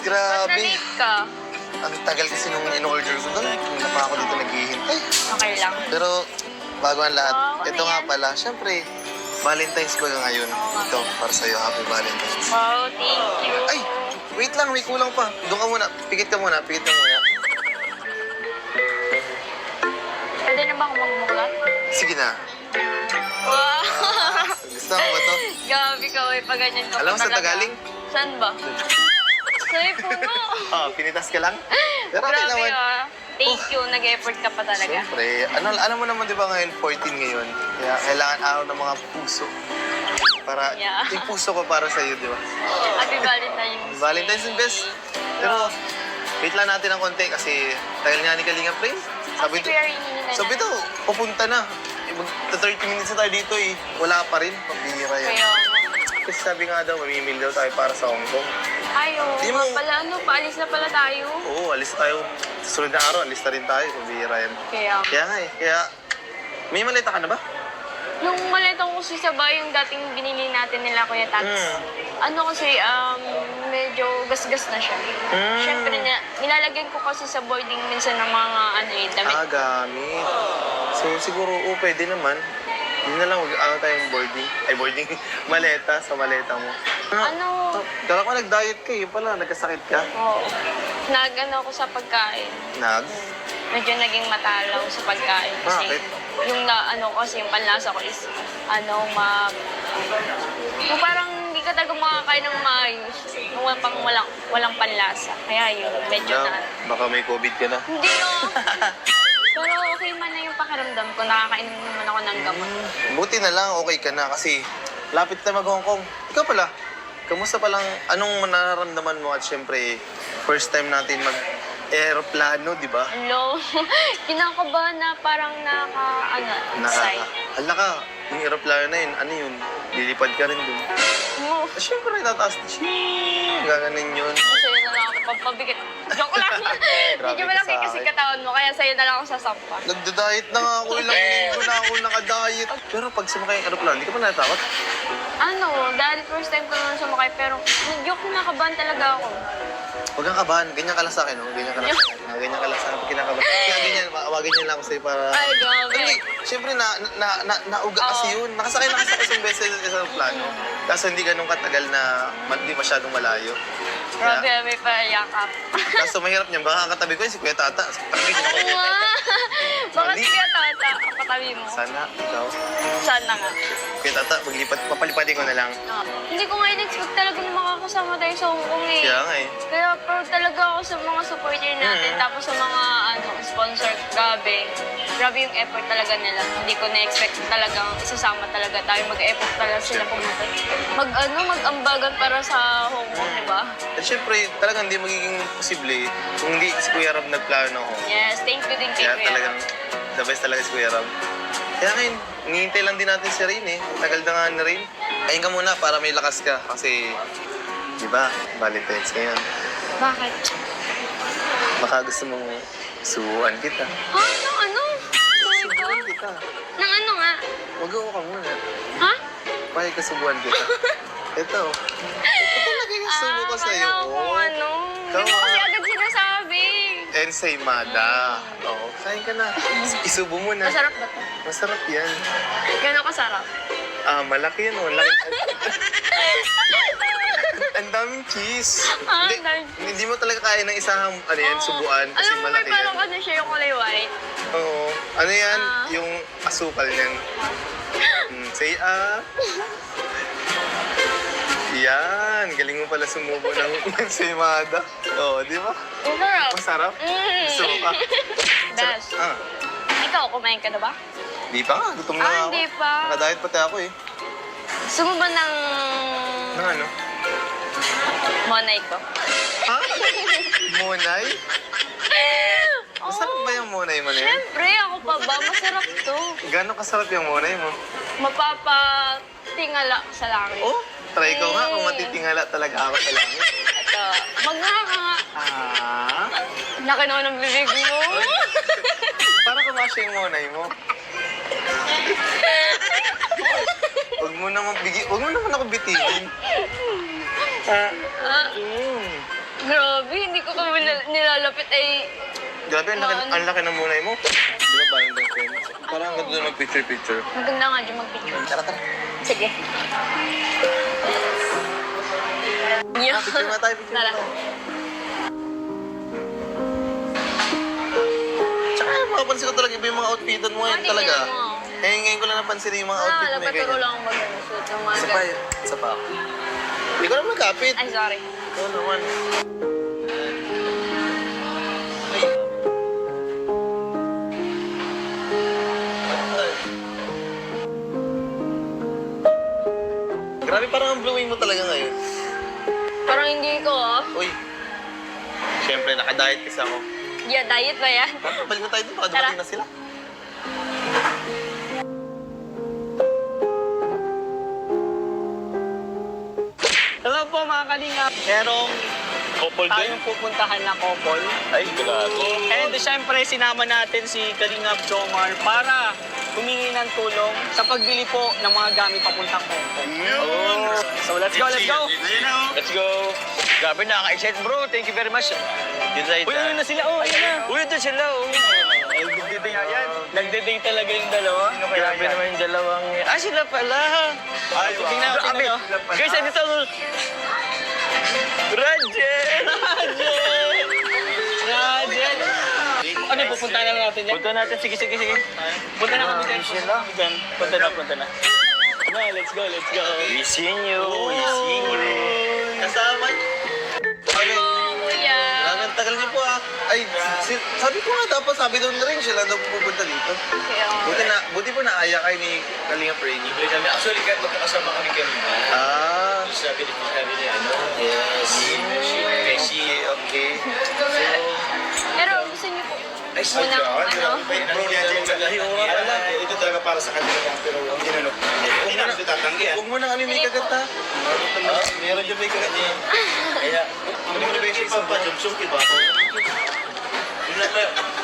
Ba't grabe. na-late ka? Ang tagal kasi nung in-order ko doon. Hindi na pa ako dito naghihintay. Okay lang. Pero bago ang lahat, Wow, ano ito nga yan? pala, syempre, Valentine's ko ngayon. Ito, para sa'yo, happy Valentine's. Wow, thank you. Ay, wait lang, may kulang pa. Doon ka muna, pikit ka muna, pikit ka muna. Pwede na ba akong magmulat? Sige na. Wow! Gusto mo ba to? Gabi ka, uy. Pag ganyan ka Alam mo pa saan talaga. galing? Saan ba? Sa'yo puno. Oh, pinitas ka lang? Pero okay Grabe naman. ah. Thank you. Nag-effort ka pa talaga. Siyempre, alam mo naman di ba ngayon, 14 ngayon. Kaya kailangan araw ng mga puso. Para, Yeah. yung puso ko para sa'yo, di ba? Happy Valentine's. Valentine's is best. Pero, wait lang natin ng konti kasi tagal nga ni Kalinga Frame. Sabi ko, Sabi daw, pupunta na. 30 minutes na tayo dito eh. Wala pa rin. Pambihira yan. Kaya, Kasi sabi nga daw, mamimil daw tayo para sa Hong Kong. ayo, Di mo- pala ano, paalis na pala tayo. Oo, alis tayo. Sa sunod na araw, alis na rin tayo. Pambihira yan. Kaya, Kaya nga eh. Kaya, may malita ka na ba? nung malita ko kasi sa bahay, yung dating binili natin nila Kuya Tats, ano kasi, medyo gasgas na siya. Siyempre, nilalagyan ko kasi sa boarding minsan ng mga damit. Gamit. So, siguro, pwede naman. Yun na lang, tayong boarding. Ay, boarding. Maleta, sa maleta mo. Ano? Kala ko nag-diet ka, yun pala, nagkasakit ka. Oo. Nag-ano ako sa pagkain. Medyo naging matalaw sa pagkain. Kasi Bakit? yung yung panlasa ko is, yung parang hindi ka talaga makakain ng maayos. Yung walang panlasa. Kaya yun, medyo Baka may COVID ka na. Hindi oh. Pero okay man na yung pakiramdam ko. Nakakainom naman ako ng gamot. Buti na lang, okay ka na kasi lapit na mag-Hong Kong. Ikaw pala, kamusta palang, anong nararamdaman mo at syempre, first time natin mag-aeroplano, di ba? Hello. Kinakabahan na parang excited. Hala ka, yung aeroplano na yun, ano yun? Lilipad ka rin dun. Mo. Siyempre, tataas na siya. Gaganin yun. Sa'yo na lang ako pagbabigit. Joke lang. Medyo Grabe malaki ka sa kasi akin. katawan mo, kaya sa'yo na lang ako sasampa. Nagda-diet na nga ako, ilang linggo na ako nakadiet. Pero pag sumakay ang aeroplano, hindi ka pa natatakot? Dahil first time ko naman sumakay, pero medyo kinakabahan talaga ako. Huwag kang kabahan, ganyan ka lang sa akin, no? Ganyan ka lang sa akin. Ganyan ka lang sa akin, pag kinakabahan. Kaya ganyan, awagin niya lang ako sa'yo para... Ay, grabe. Hindi, siyempre nauga kasi yun. Nakasakay sa isang beses sa aeroplano. Kaso hindi ganun katagal na hindi masyadong malayo. Grabe, may payakap. Kaso mahirap niyan, baka ang katabi ko yun si Kuya Tata. Katabi ko Oo nga. Bakit Mali. kaya tata ang katabi mo? Sana, ikaw. Sana nga. Kuya Tata, papalipatin ko na lang. Hindi ko nga in-expect talaga na makakasama tayo sa Hong Kong eh. Kaya nga eh. Kaya proud talaga ako sa mga supporter natin, tapos sa mga sponsor. Grabe yung effort talaga nila. Hindi ko na-expect talagang isasama talaga tayo. Mag-effort talaga sila pumunta. Mag-ambagan para sa Hong Kong, di ba? At syempre, talagang hindi magiging posible kung hindi si Kuya Rob nagplano ako. Yes, thank you din kay Kaya Kuya. talagang the best talaga si Kuya Rob. Kaya ngayon, hinihintay lang din natin si Rain eh. Tagal na nga ni Rain. Ayun ka muna para may lakas ka kasi, di ba, Valentine's ngayon. Bakit? Baka gusto mong subuan kita. Ha? Nang ano? Sorry ko? Subuan kita. Nang ano nga? Mag-uo ka muna. Ha? Pahig ka subuan kita. Ito. Ito talaga yung subo ko sa'yo. Kala ko ano. Hindi mo kasi agad sinasabi. Ensaymada. Oo, kain ka na. Isubo mo na. Masarap ba ito? Masarap yan. Gano'n kasarap? Malaki yan. Malaki. Ang daming cheese. Ah, Hindi, ang daming hindi mo talaga kaya ng isang subuan kasi Alam mo, may malaki yan. parang ano siya yung kulay white. Oo. Ano yan? Ah. Yung asukal niyan. Say Yan. Galing mo pala sumubo ng ensaymada. Oo, di ba? Masarap. Masarap. Gusto mo pa? Dash. Ah. Ikaw, kumain ka na ba? Di pa nga. Gutom na nga ako. Hindi pa. Nakadiet pati ako eh. Gusto mo ba ng Nang ano? monay ko? Ha? Monay? Masarap ba yung monay mo na yan? Siyempre, ako pa ba? Masarap to. Gano'ng kasarap yung monay mo? Mapapatingala sa langit. Oh, try ko nga kung matitingala talaga ako sa langit. Ito. Magnaka. Laki naman ng bibig mo. Para kumasya yung monay mo. Huwag mo naman ako bitingin. Grabe, hindi ko kami nilalapit ay... Grabe, Ano? ang laki ng mulay mo. Di ba Valentine's Day? Parang ang ganda na mag-picture-picture. Maganda nga dyan mag-picture. Tara, tara. Sige. Yun. Picture na tayo, picture na Tara. tayo. Tsaka makapansin ko talaga iba yung mga outfitan mo ngayon Tingnan talaga. mo. Eh, ngayon ko lang napansin yung mga outfit mo. Napaturo lang ako mag-suit ng mga Isa pa yun. Isa pa. Hindi ko naman nagkapit. Ay, sorry. Oo naman. Grabe, parang ang blowing mo talaga ngayon. Parang hindi ko, ah. Uy. Siyempre, naka-diet kasi ako. Yeah, diet ba yan? Balik na tayo dun, baka Tara. dumating na sila. Hello po mga kalingap. Merong tayong pupuntahan na couple. Ay, grabe. And syempre sinama natin si Kalingap Jomar para humingi ng tulong sa pagbili po ng mga gamit papuntang Hong Kong. Oh. So let's go, let's go! Let's go. Grabe, nakaka-excite bro. Thank you very much. Uy, ayun na sila. Oh, ayun na. Uy, ito sila. Oh. Nagde-date talaga yung dalawa. Grabe naman yung dalawang... Ah, sila pala. Ay, tingnan natin Grabe. ano. Guys, ano ito? Rajen! Rajen! Ano, pupunta na lang natin yan? Punta natin. Sige. Punta na kami dyan. Dyan. Punta na. Na, let's go. We seen you. Kasama niyo. Ay, Oh, kuya. ang tagal niyo po ah. Ay, sabi ko nga dapat sabi doon na rin sila daw pupunta dito. Kaya, Buti po naaya kayo ni Kalinga Preni. Actually, magkakasama kami kanina. Ah, Sabi niya, ano? yes. Kasi, Okay. pero gusto niyo po. Ay, Unang, ano? Bro, ito talaga para sa kanila lang, pero tinanong. Hindi na natin tatanggi, Huwag mo nang ano may kagat ha. Meron dyan may kagat niya. Kaya, hindi mo na ba yung pampajumsum, diba?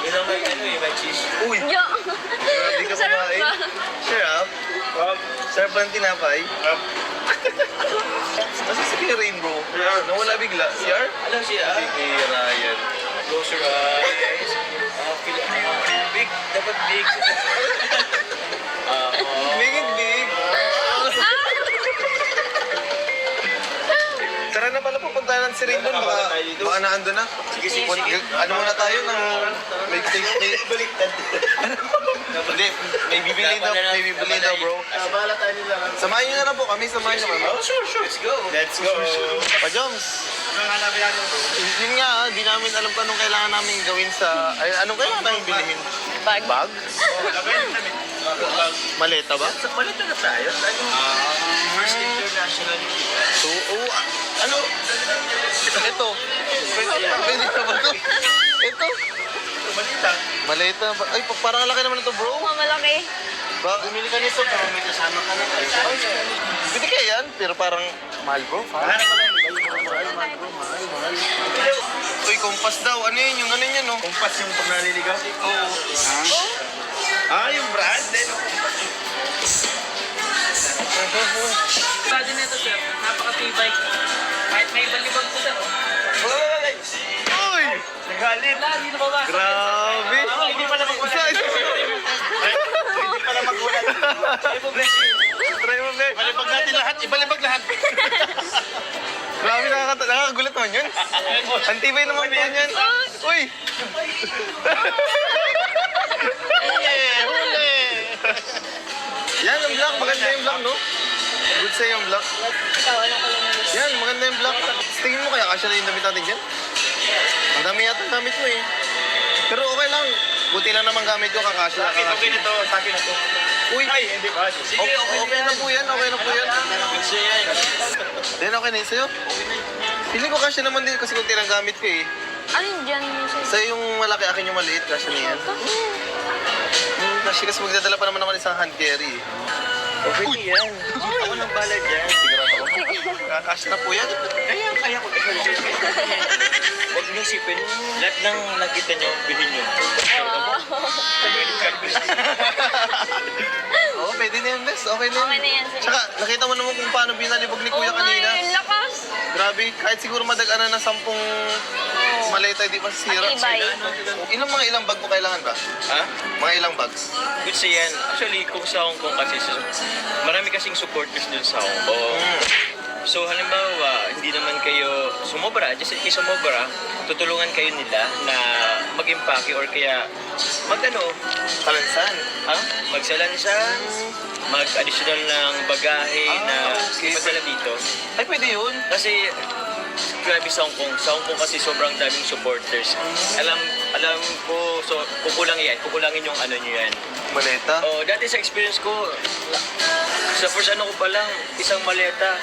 Yun lang may ano eh, may cheese. Uy, Yo. grabe ka Sarap kumain. ba? Sarap. Sarap ba ng tinapay? Nasa si Kuya Rainbow. Nawala bigla. CR? Alam siya, Hey, Ryan. close your eyes. Big, dapat big. Big and big. Tara na pala pupunta ng si Rainbow. Baka naando na. Sige. Ano muna tayo ng... May baliktad. Hindi, may bibili daw bro. Bahala tayo nila. Samahan nyo na lang po kami, samahan nyo kami. Oh, sure. Let's go. Pa-Joms, yun nga, di namin alam kung anong kailangan namin gawin sa... Ay, anong kailangan namin bilhin? Bag. Bag? Maleta ba? Malito na tayo. First international. So, ano? Ito. Pwede na ba ito? Ito. Malita. Maleta ba? Ay, parang laki naman ito bro. Oo, malaki. Ba, bumili ka nito pero may kasama ka na. Pwede kaya yan, pero parang mahal bro. Uy, kompas daw. Ano yun? Yung ano yun, no? Kumpas yung pag naliligaw. Oo. Yung brand din. Bagi na ito, sir. Napakatibay. Kahit may balibag po, sir. Uy! Nagalit. Dito ba ba? Grabe! Hindi pala magulat. Hindi pala magulat. Try mo, Bek. Balibag natin lahat. Ibalibag lahat. Grabe, nakakagulat naman yun. Antibay naman po yan. Uy! Huli! Yan, ang black. Maganda yung black, no? Good sa'yo yung black. Ikaw, anong kulay mo gusto? Yan, maganda yung black. Tingin mo kaya kasya na yung damit natin dyan? Ang dami yata ang damit mo eh. Pero okay lang. Buti lang naman gamit ko, kakasya. Okay na to. Sa akin na to. Uy! Ay, hindi ba? Sige, Okay na po yan, okay na po yan. Then okay na yun sa'yo? Feeling ko kasya naman din kasi kung gamit ko eh. Ano yun dyan mo sa'yo? Sa'yo yung malaki, akin yung maliit, kasya na yan. Kasi magdadala pa naman ako ng isang hand carry eh. Okay yan. Ako nang balad yan. Sigurado ako. Kakasya na po yan. Kaya ko. Huwag niyo isipin. Lahat ng nakita niyo, bilhin niyo. Oo, pwede na yan, bes. Okay na yan. Okay na yan, sige. Tsaka, nakita mo naman kung paano binalibog ni Kuya Oo nga, kanina. yung lakas. Grabe, kahit siguro madagana na 10 maleta, di ba sira? Matibay. Ilang bag mo kailangan ba? Ha? Mga ilang bags? Good sa yan. Actually, kung sa Hong Kong kasi, marami kasing supporters dun sa Hong Kong. So, halimbawa, hindi naman kayo sumobra, just in case sumobra, tutulungan kayo nila na mag-impake or kaya Kalansan. magsalansan, mag-additional ng bagahe na okay. ipadala dito. Ay, pwede yun. Kasi, grabe sa Hong Kong. Sa Hong Kong kasi sobrang daming supporters. Alam ko, so, kukulangin yung ano nyo yan. Maleta. Dati sa experience ko, sa first ko pa lang, isang maleta,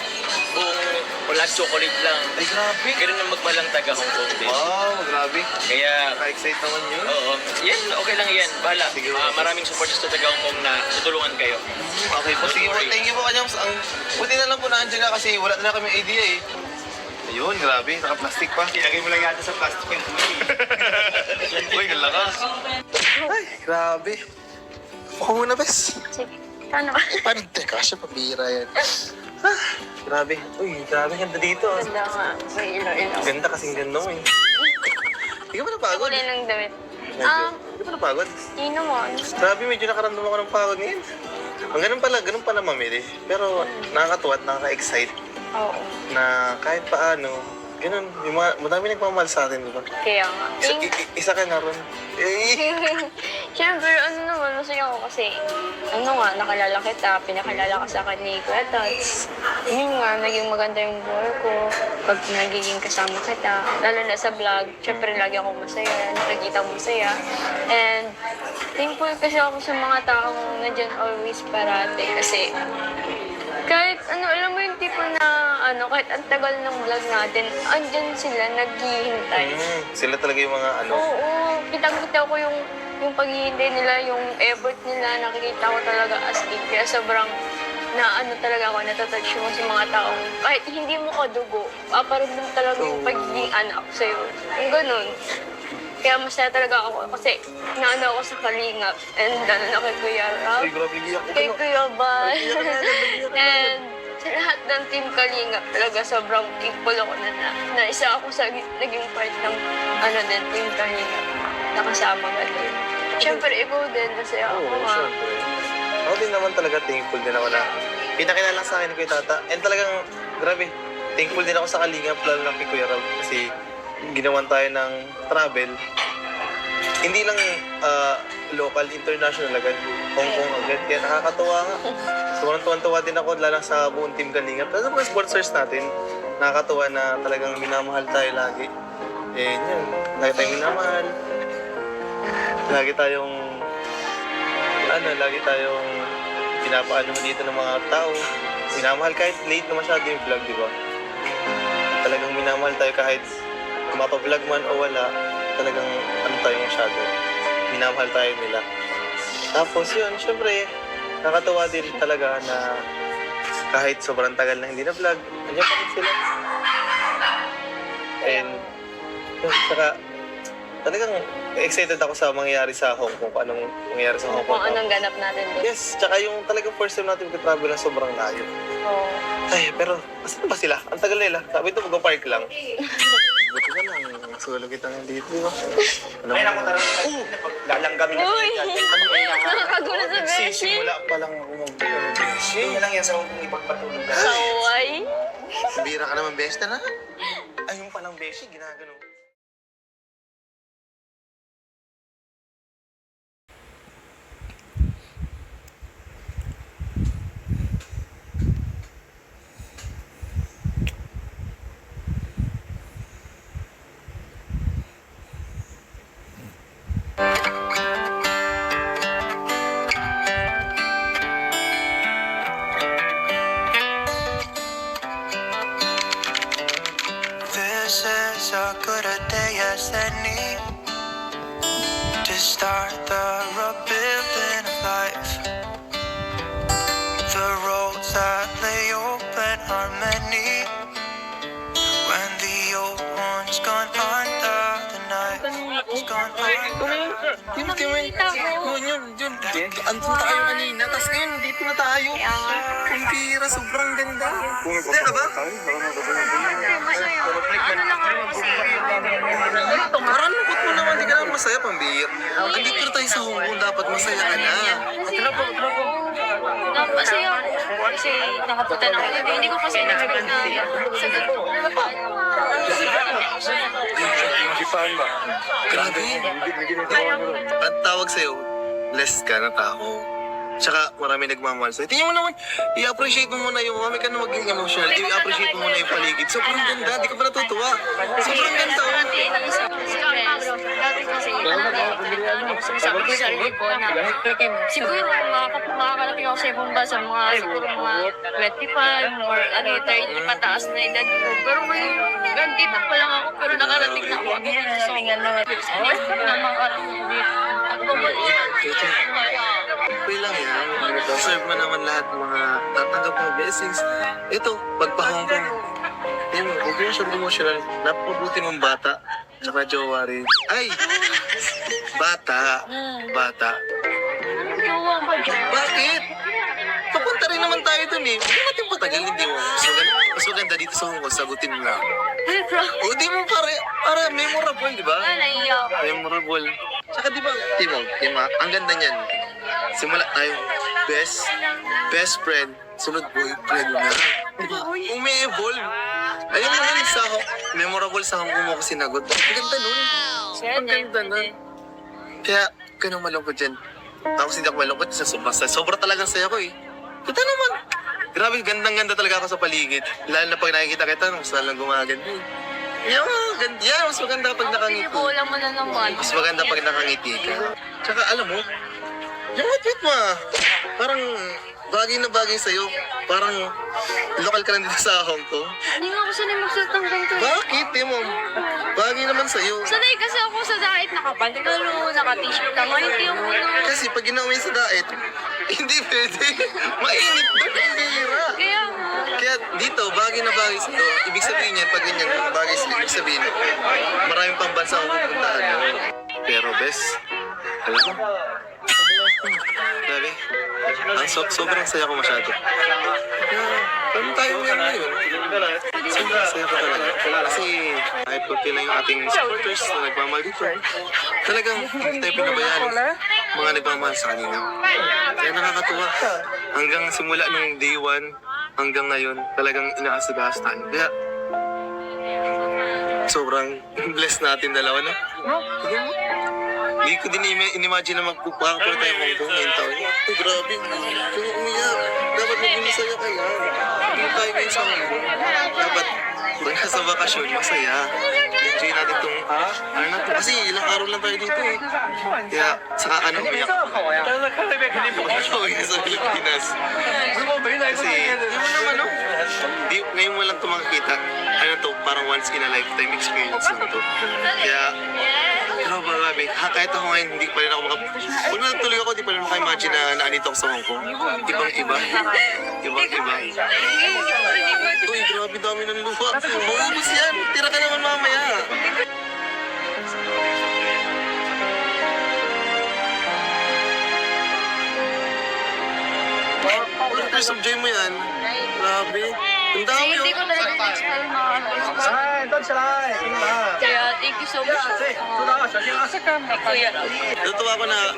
buong wala chocolate lang. Ay, grabe. Ganun ang magmalang taga Hong Kong din. Wow, grabe. Kaya, Ka-excite naman yun. oo, yan, okay lang yan. Bahala. Sige. Maraming supporters sa taga Hong Kong na tutulungan kayo. Okay po, sige po. Thank you po, Kanyang. Buti na lang po nandiyan na kasi wala na kami idea eh. Ayun, grabe. Naka-plastic pa. Ilagay mo lang yata sa plastic yung Uy, galakas. Ay, grabe. Ako muna, bes. Sige. Paano ba? Paano? Teka, siya pabira yan. Grabe. Uy, grabe. Ganda dito. Ganda nga. May ilaw-ilaw. Ganda kasing ganda mo eh. Hindi ka ba napagod? Kulay ng damit. Medyo. Hindi ba napagod? Di naman. Grabe, medyo nakaramdam ako ng pagod ngayon. Ang ganun pala mamili. Pero nakakatuwa at nakaka-excite Oo. na kahit paano, ganun, yung madami nagmamahal sa atin, di ba? Kaya nga. Isa ka na ron. Eh, Siyempre, naman, masaya ako kasi, nakilala kita, pinakilala ka sa akin ni Kuya Tots. Yun nga, naging maganda yung buhay ko. Pag nagiging kasama kita, lalo na sa vlog, siyempre lagi ako masaya, nakikita mo masaya. And, thankful kasi ako sa mga taong nandyan always parate kasi kahit alam mo yung tipo na kahit ang tagal ng vlog natin, andyan sila, naghihintay. sila talaga yung mga Oo, kitang-kita ko yung paghihintay nila, yung effort nila, nakikita ko talaga as in. Kaya sobrang talaga ako, natatouch mo sa mga taong kahit hindi mo kadugo, paparamdam talaga yung pagiging anak sa'yo. Yung ganun. Kaya masaya talaga ako kasi ako sa Kalingap and lalo na kay Kuya Rap, Ay, grabe, giyak ko. kay Kuya Bal, and sa lahat ng Team Kalingap talaga sobrang thankful ako na isa ako sa naging part ng Team Kalingap. Nakasama ka din. Siyempre, ikaw din, masaya ako Oo, nga. syempre. Ako din naman talaga thankful din ako na pinakilala sa akin ni Kuya Tata. And talagang, grabe, thankful din ako sa Kalingap, lalo na kay Kuya Rab. Kasi ginawan tayo ng travel. Hindi lang local, international agad. Hong Kong agad. Kaya nakakatuwa nga. Sobrang tuwan-tuwa din ako, lalo sa buong Team Kalingap. Lalo sa mga sponsors natin, nakakatuwa na talagang minamahal tayo lagi. Eh, yun. Lagi tayong minamahal. Lagi tayong pinapaano mo dito ng mga tao. Minamahal kahit late na masyado yung vlog, di ba? Talagang minamahal tayo kahit mapa-vlog man o wala. Talagang tayo masyado. Minamahal tayo nila. Tapos yun, syempre, nakatuwa din talaga na kahit sobrang tagal na hindi na vlog, nandiyan pa rin sila. And, yun, saka, talagang excited ako sa mangyayari sa Hong Kung anong mangyayari sa Hong Kong. Kung anong ganap natin din. Yes, tsaka yung talagang first time natin mag-travel na sobrang layo. Oo. Ay, pero, asan ba sila? Ang tagal nila. Sabi ito, mag-park lang. Buti ka lang, sulog kita nga dito, di ba? Ay, naku, talaga. Lalanggamin na Uy! siya. Nakakagulat sa Beshi. Nagsisimula pa lang ako Yun lang yan sa Hong Kong ipagpatulog na. Saway. Bira ka naman, Besta na. Ay, yung palang Beshi, ginagano. This is as good a day as any to start the rebuilding of life. The roads that lay open are many when the old one's gone under the knife. it's gone hard. Yun. Andun tayo kanina, tapos ngayon, dito na tayo. Ang bira, sobrang ganda. Hindi ka ba? Ano lang ako kasi. Parang lungkot mo naman, di ka naman masaya, pambira. Andito na tayo sa Hong Kong, dapat masaya ka na. Napasaya ako kasi nakapunta na ako. Hindi ko kasi na-expect na sa Grabe. Ang tawag sa'yo, blessed ka na tao. Tsaka marami nagmamahal sa'yo. Tingnan mo naman, i-appreciate mo muna yung, kami ka na maging emotional, i-appreciate mo muna yung paligid. Sobrang ganda, di ka pa natutuwa. Sobrang ganda. Dati kasi, sabi ko sa sarili ko na siguro makakarating ako sa ibang bansa, siguro mga 25 or 30 pataas na edad ko. Pero ngayon, gandito pa lang ako, pero nakarating na ako. So, na makarating dito. At babalikan. Okay lang yan. Deserve mo naman lahat ng mga tatanggap mo blessings. Ito, pagpa-Hong Kong. Yan, huwag mo siya emotional. Napakabuti mong bata. Tsaka jowa rin. Ay! Bata. Bakit? Papunta rin naman tayo dun eh. Huwag natin patagal, hindi mo. Mas maganda dito sa Hong Kong, sagutin mo na. O di mo para memorable, di ba? Naiiyak. Memorable. Tsaka di ba, Tima, ang ganda niyan. Simula tayo, best friend, sunod boyfriend na. Diba? Umi-evolve. Ayun naman memorable sa Hong Kong mo ko sinagot. Ang ganda nun. Ang ganda nun. Kaya, ganun malungkot dyan. Tapos hindi ako malungkot sa sobrang talagang saya ko eh. Kita naman. Grabe, gandang-ganda talaga ako sa paligid. Lalo na pag nakikita kita, mas lalang gumaganda eh. Yan, mas maganda pag nakangiti. Wala mo na naman. Mas maganda pag nakangiti ka. Tsaka alam mo, yung outfit mo parang bagay na bagay sa'yo. Parang lokal ka lang dito sa Hong Kong. Hindi nga ako sanay magsuot ng ganito. Bakit, Timo? Bagay naman sa'yo. Sanay kasi ako sa diet, naka-pantalo, naka-t-shirt lang. Hindi ako Kasi pag ginawin sa daet, hindi pwede. Mainit doon, hindi hira. Kaya nga. Kaya dito, bagay na bagay sa'yo. Ibig sabihin yan, pag ganyan, bagay sa'yo, ibig sabihin, maraming pang bansa ang pupuntahan. Pero bes, alam mo, grabe, sobrang saya ko masyado. Paano tayo ngayon? Sobrang saya ko talaga. Kasi kahit kunti lang yung ating supporters na nagmamahal dito, talagang hindi tayo pinabayaan mga nagmamahal sa kanila. Kaya nakakatuwa. Hanggang simula nung day 1 hanggang ngayon, talagang inaasagaas tayo. Kaya sobrang blessed natin dalawa na. Hindi ko din in-imagine na magpupakapunta tayo Hong Kong ngayong taon. Ay, grabe. Kung umiyak, dapat maging masaya kaya. Hindi tayo ngayon sa Hong Kong. Dapat, kung nasa bakasyon, masaya. Enjoy natin itong, ano na to. Kasi ilang araw lang tayo dito eh. Kaya, saka umiyak. Okay, sa Pilipinas. Kasi, hindi mo naman, no? Ngayon mo lang ito makikita. Ano to, parang once in a lifetime experience lang to. Kaya, grabe. Kahit ako ngayon, hindi pa rin ako Kung natuloy ako, di pa rin maka-imagine na naanito ako sa Hong Kong. Ibang-iba. Uy, grabe dami ng lupa. Maubos yan. Tira ka naman mamaya. First of joy mo yan. Grabe. Ang dami Hindi ko talaga na-expect yung mga Kaya, thank you so much. Kuya. Natutuwa ko na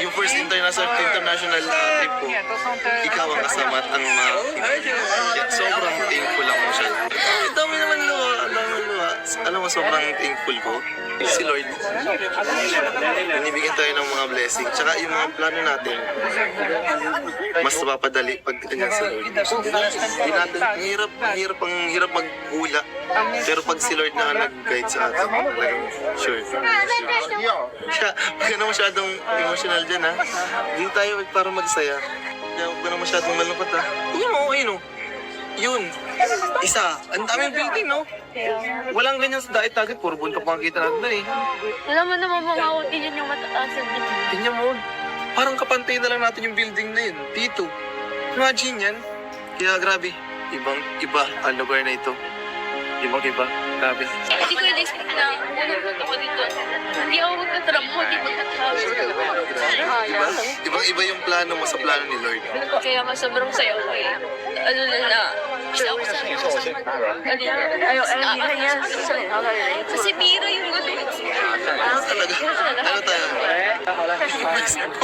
yung first international trip ko, ikaw ang kasama at ang mga sobrang thankful ako siya. Ang dami naman luwa. Alam mo, sobrang thankful ko. Si Lord, nanibigyan tayo ng mga blessing. Tsaka yung mga plano natin, mas napapadali pag ganyan sa Lord. Hindi natin, hirap maghula. Pero pag si Lord na nag-guide sa atin, talagang sure. Kaya, huwag ka na masyadong emotional dyan, ha? Hindi tayo para magsaya. Kaya huwag ka na masyadong malungkot, ha? Hindi mo, okay, no? Yun. Isa. Ang daming building, no? Walang ganyan sa dagat. Puro buntok makikita natin na, eh. Alam mo naman mga uti yun yung matataas sa building. Tingnan mo. Parang kapantay na lang natin yung building na yun. Dito. Imagine yan. Kaya grabe. Ibang-iba ang lugar na ito. Ibang-iba. Grabe. Hindi ko na-expect na pumunta ko dito. Hindi ako magtatrabaho, hindi magtatrabaho. Ibang-iba yung plano mo sa plano ni Lord. Kaya nga sobrang saya ko eh. Ano na, isa ako sa kasi biro yung gano'n. Ano tayo?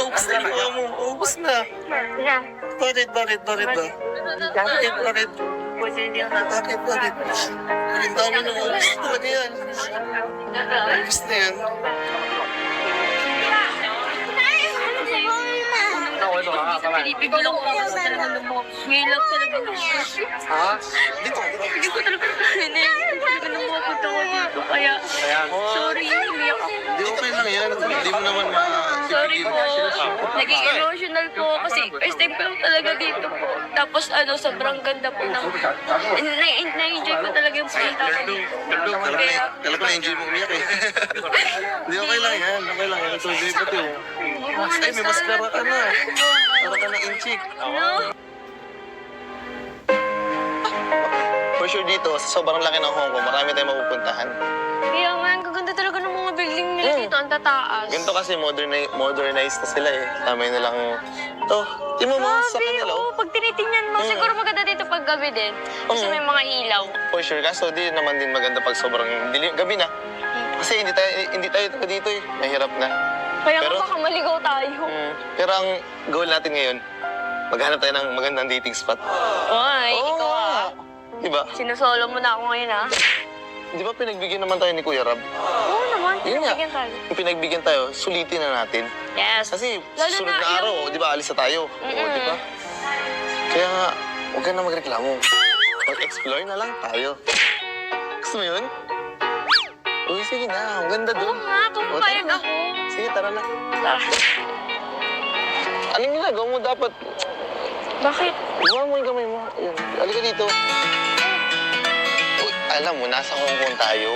Oops na nakuha mo. Oops na. Bakit ba? Bakit? Ang dami ng oops talaga yan. Oops na yan. Pinipigil ako talaga ng mga ngayon lang talaga Dito. hindi ko talaga kakainin. Talaga nang mapunta ko dito. Kaya, sorry, umiyak ako. Di okay lang yan. Hindi mo naman Sorry po. Naging emotional po kasi first time ko lang talaga dito po. Tapos sobrang ganda po ng... Na-enjoy ko talaga yung punta ko dito. Kaya, Kala ko na-enjoy mo umiyak eh. Hindi okay lang yan. Okay lang yan. So, di ba ito? Ay, may maskara ka na. Para ka na inchik. no? For sure dito, sa sobrang laki ng Hong Kong, marami tayong mapupuntahan. Kaya man, kaganda talaga ng mga building nila dito. Ang tataas. Ganito kasi modernized na sila eh. Tama nila lang, di mo sa Grabe, kanila. oo. Pag tinitingnan mo, siguro maganda dito pag gabi din. Kasi may mga ilaw. For sure, kaso di naman din maganda pag sobrang gabi na. Kasi hindi tayo taga dito eh. Mahirap na. Kaya Pero- nga baka maligaw tayo. Pero ang goal natin ngayon, maghanap tayo ng magandang dating spot. Ay, ikaw ah. Di ba? Sinusolo mo na ako ngayon ah. Di ba pinagbigyan naman tayo ni Kuya Rab? Oo naman, Yun nga. pinagbigyan tayo. Yung pinagbigyan tayo, sulitin na natin. Yes. Kasi Lalo susunod na na araw, yung- di ba, alis na tayo. Oo, di ba? Kaya nga, huwag ka na magreklamo. Mag-explore na lang tayo. Gusto mo yun? Uy, sige na. Ang ganda Oo doon. nga, pumapayag tara na. ako. Sige, tara na. Tara. Anong ginagawa mo? Dapat, Bakit? iwan mo yung kamay mo. Ayan. Halika dito. Uy, alam mo, nasa Hong Kong tayo.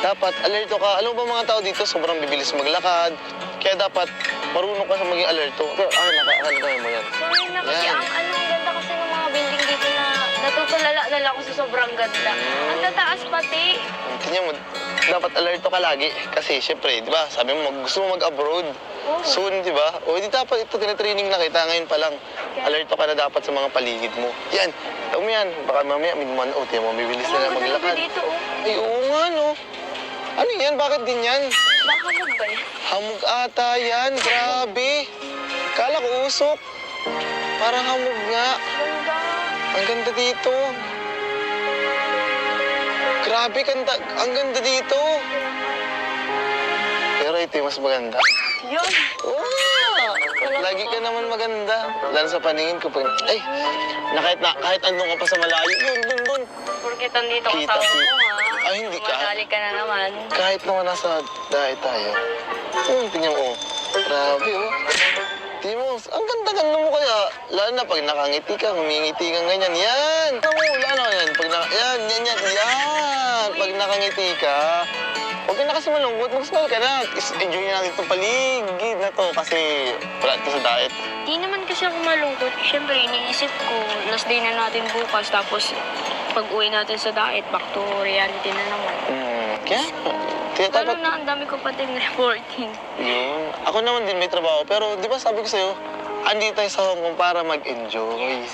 Dapat, alerto ka. Alam mo ba mga tao dito, sobrang bibilis maglakad. Kaya dapat, marunong ka sa maging alerto. Pero, nakakalimutan mo yan. Sorry na kasi Yan. ang ganda kasi ng mga building dito na natutulala na lang ako sa sobrang ganda. Ang tataas pati. Tingnan mo, dapat alerto ka lagi. Kasi, syempre, di ba, sabi mo, gusto mo mag-abroad. Oo. Soon, di ba? O, hindi dapat ito, tinatraining na kita ngayon pa lang. Alerto ka na dapat sa mga paligid mo. Yan, tawag mo yan. Baka mamaya, tiyan mo, bibilis na Ang lang ganda maglakad. dito oh. Ay, oo nga, no. Ano yan? Bakit ganyan? Baka magbay. Hamog ata yan. Grabe. Kala ko usok. Parang hamog nga. Ganda. Ang ganda dito. Grabe, ang ganda dito. Pero ito yung mas maganda. Yun. Wow! Lagi ka naman maganda. Lalo sa paningin ko. Ay, kahit andun ka pa sa malayo. Dun. Porket andito ka Kita sa si- Hong Kong ah. Ay, hindi ka. Madali ka na naman. Kahit naman nasa dahi tayo. Tingnan mo. Grabe, oh. Tingnan mo, ang ganda-ganda mo kaya. Lalo na pag nakangiti ka, humingiti kang ganyan. Yan! Lalo na yan. Yan! Pag nakangiti ka, huwag ka na kasi malungkot. Mag-smile ka na. Enjoy na natin itong paligid na to kasi wala ito sa diet. Di naman kasi ako malungkot. Siyempre, iniisip ko, last day na natin bukas. Tapos, pag uwi natin sa diet, back to reality na naman. Kaya, Lalo dapat na, ang dami ko pating reporting. yun. Ako naman din may trabaho. Pero di ba sabi ko sa'yo, andito tayo sa Hong Kong para mag-enjoy.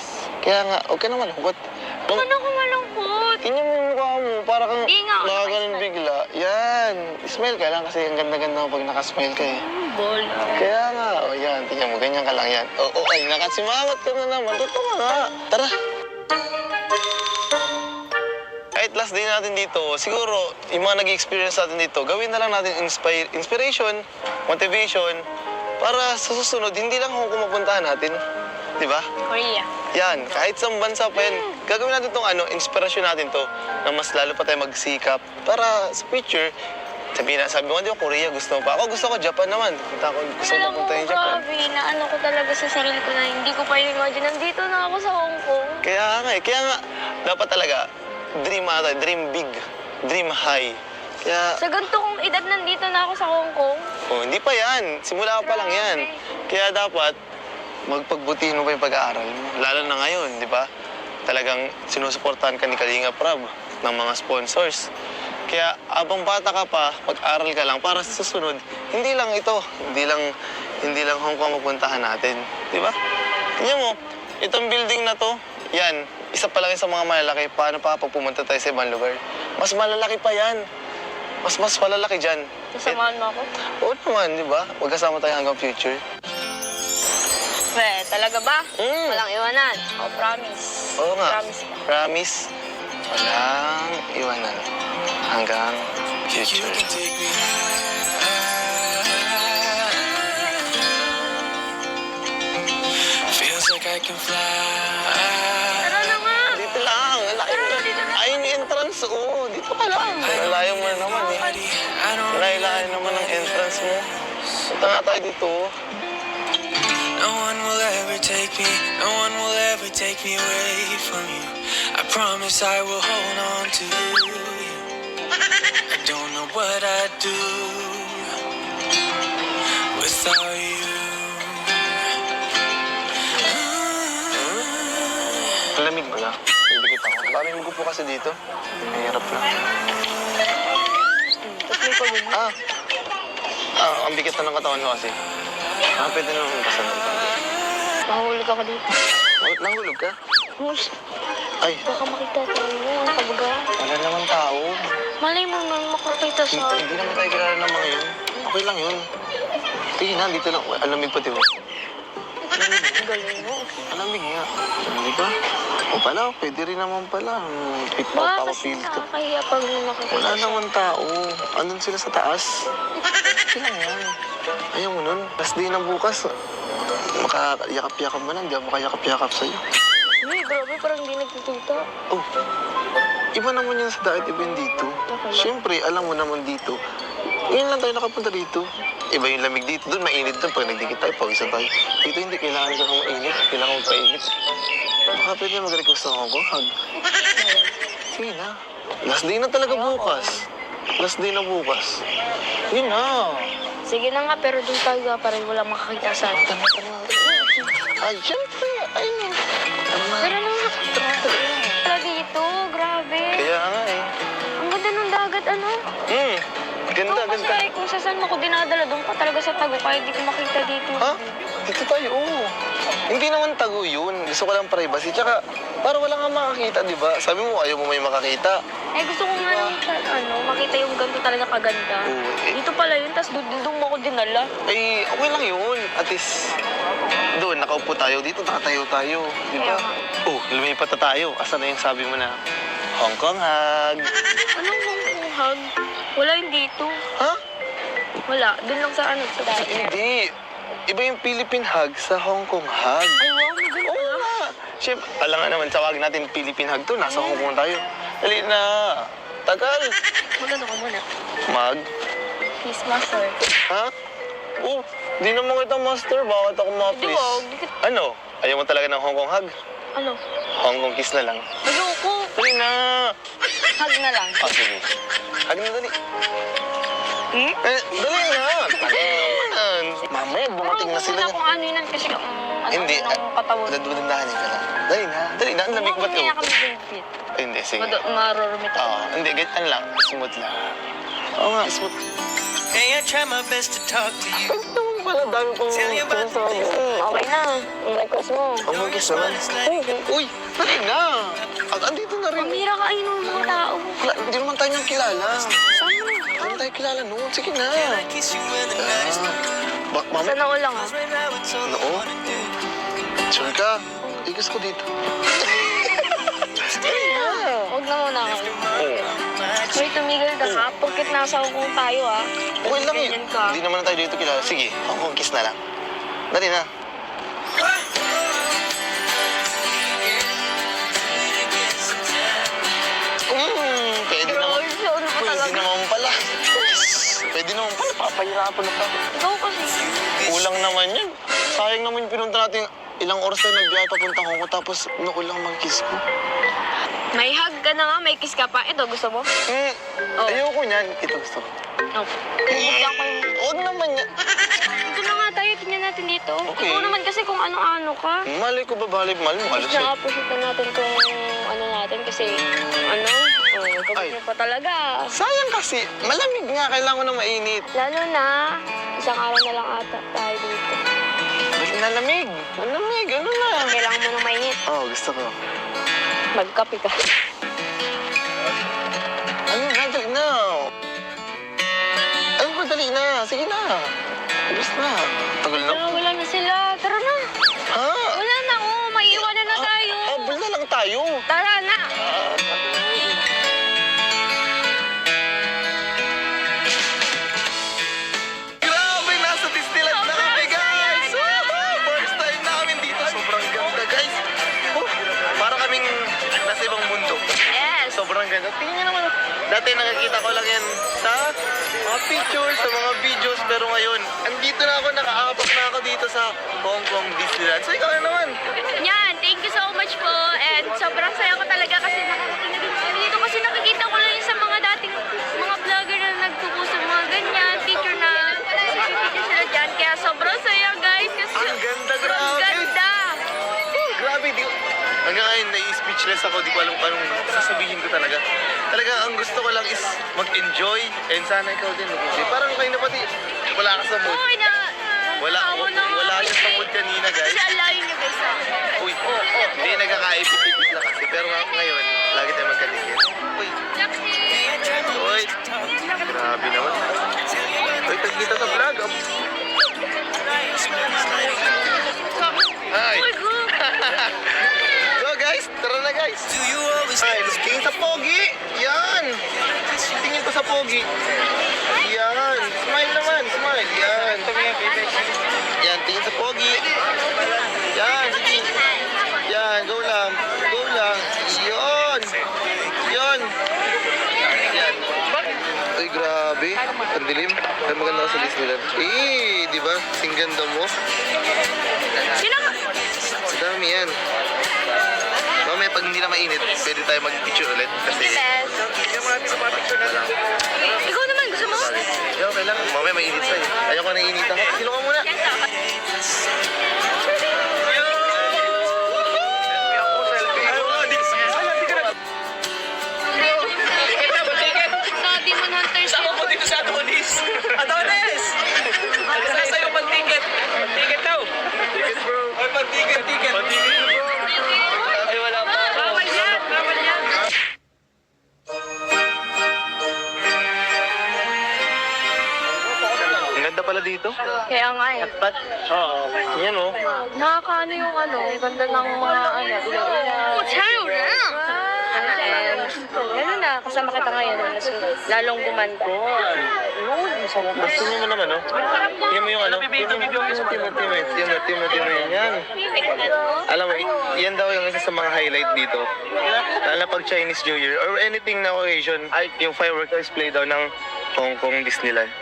Kaya nga, huwag ka na malungkot. Ano ako malungkot? Tingnan mo yung mukha mo, para kang Hindi nga, ako nakaganon nakasmile. bigla. Yan. Smile ka lang kasi ang ganda-ganda mo pag nakasmile ka eh. Bol. Kaya nga, yan, tingnan mo, ganyan ka lang yan. Ay, nakasimangot ka na naman. Totoo nga. Tara. Kahit last day natin dito, siguro, yung mga nag-experience natin dito, gawin na lang natin inspiration, motivation, para sa susunod, hindi lang Hong Kong mapuntahan natin. Di ba? Korea. Yan, kahit sa bansa pa yan, gagawin natin itong inspirasyon natin to, na mas lalo pa tayo magsikap para sa future. Sabi mo, di ba, Korea, gusto mo pa? Ako gusto ko, Japan naman. Gusto ko Alam mo, punta yung Japan. grabe, na ano ko talaga sa sarili ko na hindi ko pa imagine. Nandito na ako sa Hong Kong. Kaya nga, dapat talaga, dream big, dream high. Kaya, Sa ganito kong edad, nandito na ako sa Hong Kong. hindi pa yan. Simula pa lang yan. Kaya dapat, magpagbutihin mo pa yung pag-aaral mo. Lalo na ngayon, di ba? Talagang sinusuportahan ka ni Kalinga Prab ng mga sponsors. Kaya abang bata ka pa, mag-aral ka lang para sa susunod, hindi lang ito, hindi lang Hong Kong mapuntahan natin. Di ba? Tingnan mo, itong building na to, yan, isa pa lang yun sa mga malalaki. Paano pa pag pumunta tayo sa ibang lugar? Mas malalaki pa yan. Mas malalaki dyan. Sasamahan mo ako? Oo naman, di ba? Magkasama tayo hanggang future. Talaga ba? Mm. Walang iwanan. O, promise. Oo nga. Promise ka. Promise, walang iwanan hanggang You future. can take me high. Feels like I can fly. Tara na nga! Dito lang, ayun yung entrance, oo. Dito ka lang. Lalayo mo na naman eh. I don't Layo naman ang entrance mo. Punta nga tayo dito. No one will ever take me, no one will ever take me away from you. I promise I will hold on to you. I don't know what I'd do without you. Lamig mo na. Bibigit ako. Bakit mo po kasi dito? Mahirap lang. Tapos may pagod mo. Ang bigat na ng katawan mo kasi. Pwede naman kasanod ka. Mahulog ako dito. Nahulog ka? Hus, Ay, baka makita tayo mo. Ang kabaga. wala naman tao. Malay mo nang makakita sa... Hindi naman tayo kilala ng mga yun. Okay lang yun. Tingin na, dito lang. Alamig pati mo. Ang galing mo. Alamig nga. Di ba? O pala, pwede rin naman pala. Baka kasi Papapil ka. nakakahiya pag may makakita Wala siya. naman tao. Andun sila sa taas. Sila yan. Ayaw mo nun. Last day na bukas. Makayakap-yakap mo lang. Hindi ako makayakap-yakap sa'yo. Uy, grabe, parang hindi nagkikita. Oh. Iba naman yun sa dagat, iba yun dito. Siyempre, alam mo naman dito. Ngayon lang tayo nakapunta dito. Iba yung lamig dito. Doon mainit doon. Pag nagdikit tayo, pawisan tayo. Dito hindi kailangan ka mainit. Kailangan magpainit. Baka pwede mag-request ng ako. Hug. Sige na. Last day na talaga bukas. Last day na bukas. Yun na. Sige na nga, pero doon tayo para wala makakita sa atin. Ay, siyempre. Ay. Pero nung wala dito, grabe. Kaya nga eh. Ang ganda ng dagat, ano? Ganda, Oo, kasi ganda. kung saan ako dinadala, doon pa talaga sa tago, kaya di ko makita dito. Ha? Dito tayo, oo. Hindi naman tago yun. Gusto ko lang privacy. Tsaka, para wala nga makakita, di ba? Sabi mo, ayaw mo may makakita. Eh, gusto ko nga naman, makita yung ganito talaga kaganda. Oo, eh. Dito pala yun, tapos doon mo ako dinala. Ay, okay lang yun. At least, doon, nakaupo tayo. Dito, nakatayo tayo. Di ba? Kaya nga. Oh, lumipat na tayo. Asan na yung sabi mo na, Hong Kong hug. Anong hug? Wala yun dito. Ha? Wala, doon lang sa sa dagat. Hindi. Iba yung Philippine hug sa Hong Kong hug. Ay, wow, may ganun Oo pala. nga. Siyempre, alam nga naman, tawagin natin Philippine hug to. Nasa Hong Kong tayo. Dali na. Tagal. Maganda ka muna. Mag. Kiss master. Ha? Oh, di naman kita master. Bakit ako Hindi, ma-please? wag. Di ka- Ano? Ayaw mo talaga ng Hong Kong hug? Ano? Hong Kong kiss na lang. Ayoko. Dali na. Hug na lang. Ah, sige. Hug na dali. Hmm? Dali na. Tagal. Mamaya, bumating na sila. Kung ano yun kasi ano Hindi. ng katawan. Dadandahanin ka lang. Dali na. Dali na. Ang lamig ba't Mamaya ko? kami baby. Ay, hindi. Sige. Maroromit ako. Oo. Hindi. Ganyan lang. Smooth lang. Oo nga. Smooth. Hey, I try my best to talk to you. Pwede naman pala. Dami pong sinasabi. Okay na. Yung request mo. Ang mag-kiss naman. Uy! Dali na. Andito na rin. Pamira ka ayun ng mga tao. Hindi naman tayo niyang kilala. Saan mo? Hindi naman tayo kilala noon. Sige na. Kiss you when the night is Mami, Sana ko lang, ha? right now, it's all I Oo. wanna do. sure ka? Igas ko dito. Dali na. Huwag na muna ako. Oo. Hoy, tumigil ka ha. Pagkat nasa hukong tayo, ha? Okay lang yun. Ganyan ka. Hindi naman tayo dito kilala. Sige, Hong Kong kiss na lang. Dali na. Pwede naman. Grabe siya, ano ka Pwede talaga? naman pala. Pwede naman pala. Papahirapan na pa. Ikaw kasi. Kulang naman yun. Sayang naman yung pinunta natin. Ilang oras tayo nagbiyahe papuntang Hong Kong tapos noon lang mag-kiss ko. May hug ka na nga, may kiss ka pa. Ito, gusto mo? Oh. Ayoko niyan. Ito gusto ko. No. Bigyan ko yung... Huwag naman yan. Ito na nga tayo, tingnan natin dito. Okay. Ikaw naman kasi kung ano-ano ka. Malay ko ba balik? Mahal mo. Alas Na-appreciate na natin kung ano natin kasi, ano, Ay. Pagod pa talaga. Sayang kasi. Malamig nga. Kailangan ko na mainit. Lalo na, isang araw na lang ata tayo dito. Malamig. Malamig. Ano na? Kailangan mo nang mainit. Oo, gusto ko. Magkape ka. Ano na? Dali na. Ano ba? Dali na. Sige na. Bilis na. Tagal na. Pero wala na sila. Tara na. Ha? Wala na, oh. Maiiwanan na tayo. Abol na lang tayo. Tara na. Grabe, nasa Disneyland na kami, guys! Woohoo! First time namin dito. Sobrang ganda, guys. Oh, para kaming nasa ibang mundo. Yes. Sobrang ganda. Tingnan nyo naman. Dati nakikita ko lang yan sa mga pictures, sa mga videos. Pero ngayon, andito na ako, nakaapak na ako dito sa Hong Kong Disneyland. So ikaw na naman. Yan, thank you so much po. And sobrang saya ko talaga kasi nakakatingin dito kasi nakikita ko lang yung sa mga dating mga vlogger na nagpupuso mga ganyan, teacher na teacher sila dyan. Kaya sobrang saya guys kasi Ang ganda, sobrang grabe. ganda. Grabe, hanggang ngayon, nai-speechless ako. Di ko alam kung anong sasabihin ko talaga. Talaga, ang gusto ko lang is mag-enjoy. And sana ikaw din mag-enjoy. Parang kayo na pati, wala ka sa mood. Uy, na Wala siya sa mood kanina, guys. kasi alayo niyo guys ah. Uy, hindi, nagkakaipit-ipit lang kasi. Pero ngayon, lagi tayo magkatikit. Uy, uy. Grabe naman. Uy, tagkita sa vlog. Hi. Uy, go. So guys, tara na guys. Do you always Ay, tingin sa pogi. Yan. Tingin ko sa pogi. Yan. Smile naman, smile. Yan. Yan, tingin sa pogi. Yan, sige. Yan, go lang. Go lang. Yan. Yan. Yan. Ay, grabe. Ang dilim. Ay, maganda ka sa Disneyland. Eh, di ba? Sing ganda mo. Sino ka? Sa dami yan. Mamaya pag hindi na mainit, pwede tayo mag-picture ulit. Kasi... Best. Ikaw naman, gusto mo? Yo, okay lang. Mamaya mainit tayo. Ayoko na init ako. Sino ka muna? Yes, ah. Sa Demon Hunters. Saan mo dito sa Adonis? Adonis! Nasa iyo pag-ticket. Ticket daw. Ticket bro. Ay, pag-ticket. Ay, wala pa. Bawal yan, bawal yan. Ang ganda pala dito. Kaya nga eh. Oo. Yan oh. Nakakaano yung ano, ganda ng mga ano. Tayo na! And, gano'n na, kasama kita ngayon. Mas lalong gumanda. Gusto niyo mo naman oh. Tingnan mo yung ano. Tingnan mo yung teammates. Yan. Alam mo, yan daw yung isa sa mga highlight dito. Lalo na pag Chinese New Year or anything na occasion, yung fireworks display daw ng Hong Kong Disneyland.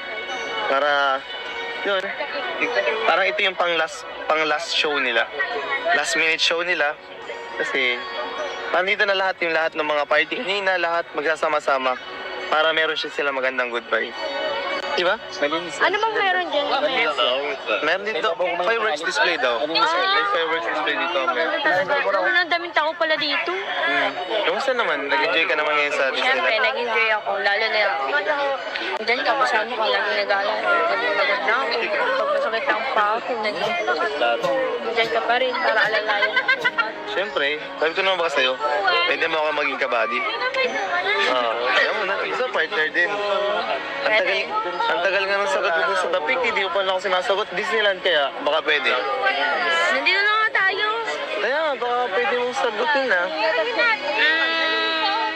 Para, yun, parang ito yung pang last show nila. Last minute show nila. Kasi, nandito na lahat ng mga party. Hindi na lahat magsasama-sama para meron siya sila magandang goodbye. Diba? Ano bang meron dyan? Meron dito, fireworks display daw. May fireworks display dito. Maganda talaga. Ano na, daming tao pala dito. Kamusta naman? Nag-enjoy ka naman ngayon sa Siyempre, Disneyland? nag-enjoy ako. Lalo na, dyan ka, kasama ka, lagi nag-alala. Nag-magod na ako. Pag masakit ang paa ko, dyan ka pa rin para alalayan. Siyempre, sabi ko naman ba sa'yo, pwede mo ako maging kabady. Kaya mo na, isa partner din. Ang tagal nga ng sagot mo sa topic, hindi ko pa lang ako sinasagot. Disneyland kaya, baka pwede. Nandito na nga tayo. Kaya, baka pwede mong sagutin na.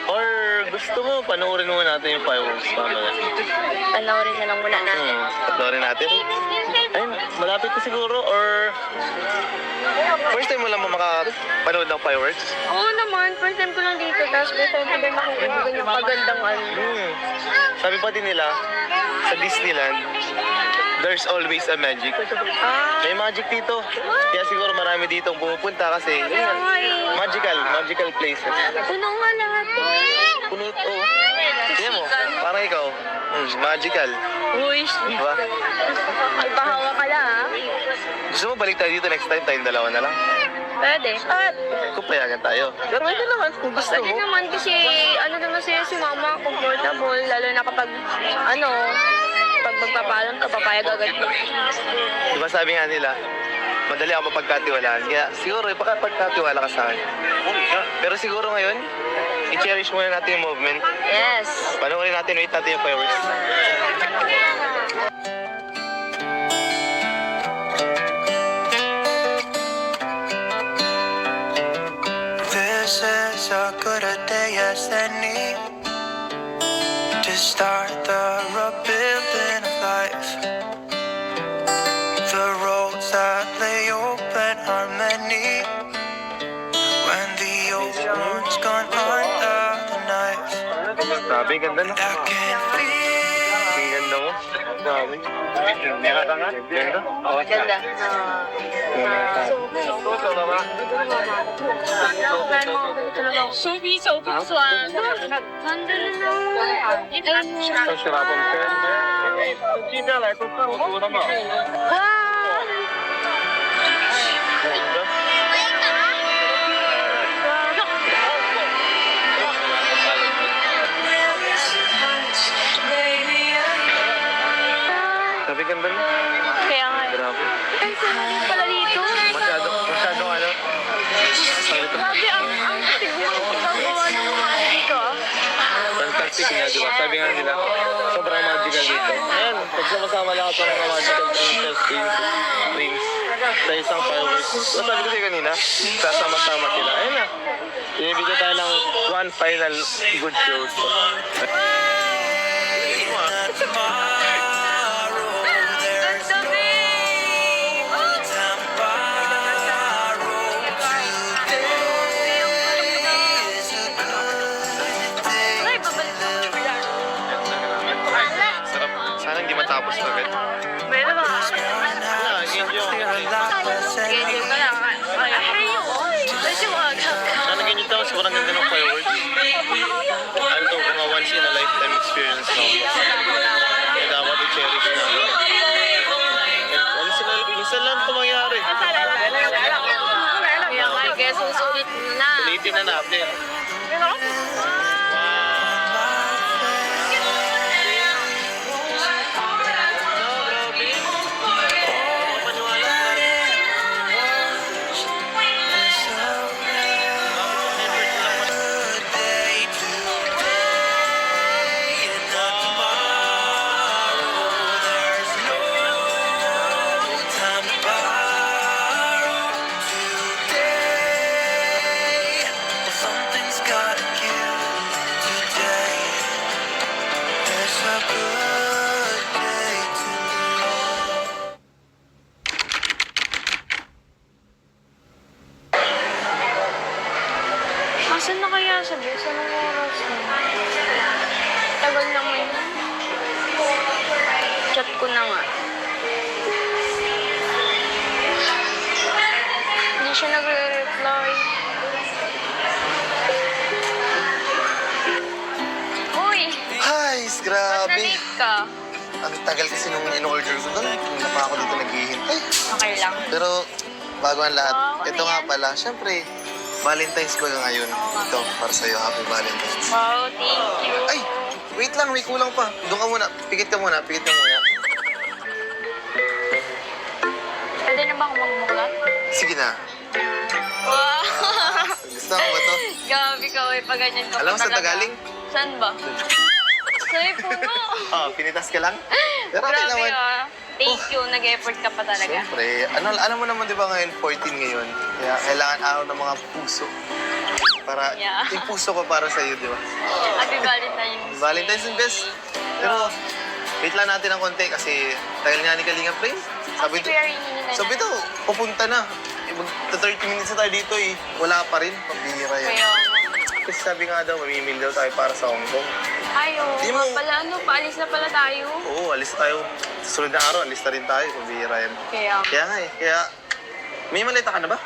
Or gusto mo, panoorin mo natin yung fireworks mamaya. Panoorin na lang muna natin. Panoorin natin. Ayun, malapit na siguro or... First time mo lang ba makapanood ng fireworks? Oo naman, first time ko lang dito. Tapos first time ko din makikita yung pagandang ano. Sabi pa din nila, sa Disneyland, there's always a magic. May magic dito. Kaya siguro marami ditong pumupunta kasi Kaya nga eh. magical places. Puno nga lahat. Puno ito. Tingnan mo, parang ikaw, magical. Uy, Diba? magpahawa ka lang ha. Gusto mo balik tayo dito next time, tayong dalawa na lang? Pwede. At, Kung payagan tayo. Pero pwede naman kung gusto pwede mo. naman kasi, ano naman sila si mama, comfortable, lalo na kapag, pag magpapalam ka, papayag agad mo. Diba sabi nga nila, madali ako mapagkatiwalaan. Kaya siguro, pagkatiwala ka sa akin. Pero siguro ngayon, i-cherish muna natin yung movement. Yes. Panoorin natin, wait natin yung fireworks. This is a good a day as any to start the rebuilding of life. The roads that lay open are many when the old one's gone under the knife. Grabe, ganda no? I can feel Ang ganda mo. Grabe. Ganda. Ganda. Sophie, Swan. Ganda Sabi ganda mo. Kaya nga. Grabe. Ay, sarap pala dito. Masyado ano. Grabe, ang siguro ginagawa ng mga ano dito ah. Fantastic nga, di ba? Sabi nga nila, sobrang magical dito. Ayan, pag sama-sama lahat ng mga magical princess dreams sa isang fireworks. So, sabi ko sa'yo kanina, sasama-sama sila. Ayun na. Binibigyan tayo ng one final good show. Ay, babalik mo. Sarap. Sana hindi matapos agad. Meron ba? Schedule pa lang. Ay, medyo Sana ganyan daw, sobrang ganda ng fireworks. Ano to, mga once in a lifetime experience no? Kaya dapat i-cherish na. Minsan lang ito mangyari. Kaya nga, guess susulit na. Ulitin na natin. Something's gotta give today. It's a good day to live. Asan na kaya sabi? Sa mga oras na? Tagal naman. Chat ko na nga. Hindi siya nagre-reply. Uy! Ay, Ba't grabe. na-late ka? Ang tagal kasi nung in-order ko doon. Hindi na pa ako dito naghihintay. Okay lang. Pero bago ang lahat, Wow, ano ito nga yan? pala, syempre, Valentine's ko na ngayon. Ito, para sa'yo, Happy Valentine's. Wow, thank you. Ay, wait lang, may kulang pa. Doon ka muna, pikit ka muna, pikit ka muna. Pwede na ba akong magmulat? Sige na. Wow! Gusto mo ba to? Grabe ka, uy. Pag ganyan ka Alam mo pa saan talaga. nagaling? Saan ba? Sa'yo puno. Oh, pinitas ka lang? Pero okay Grabe naman. ah. Thank you. Nag-effort ka pa talaga. Siyempre, alam mo naman di ba ngayon, 14 ngayon. Kaya kailangan araw ng mga puso. Para, Yeah. yung puso ko para sa'yo, di ba? Happy Valentine's. Valentine's is best. Pero, wait lang natin ng konti kasi tagal nga ni Kalinga Friend. Sabi Kasi kuya ringin na sabi na. daw, pupunta na. 30 minutes na tayo dito eh. Wala pa rin. Pambihira yan. Kaya, Kasi sabi nga daw, mamimil daw tayo para sa Hong Kong. ayo. Di mo- Pala ano, paalis na pala tayo. Oo, alis tayo. Sa sunod na araw, alis na rin tayo. Pambihira yan. Kaya, Kaya nga eh. Kaya, may malita ka na ba?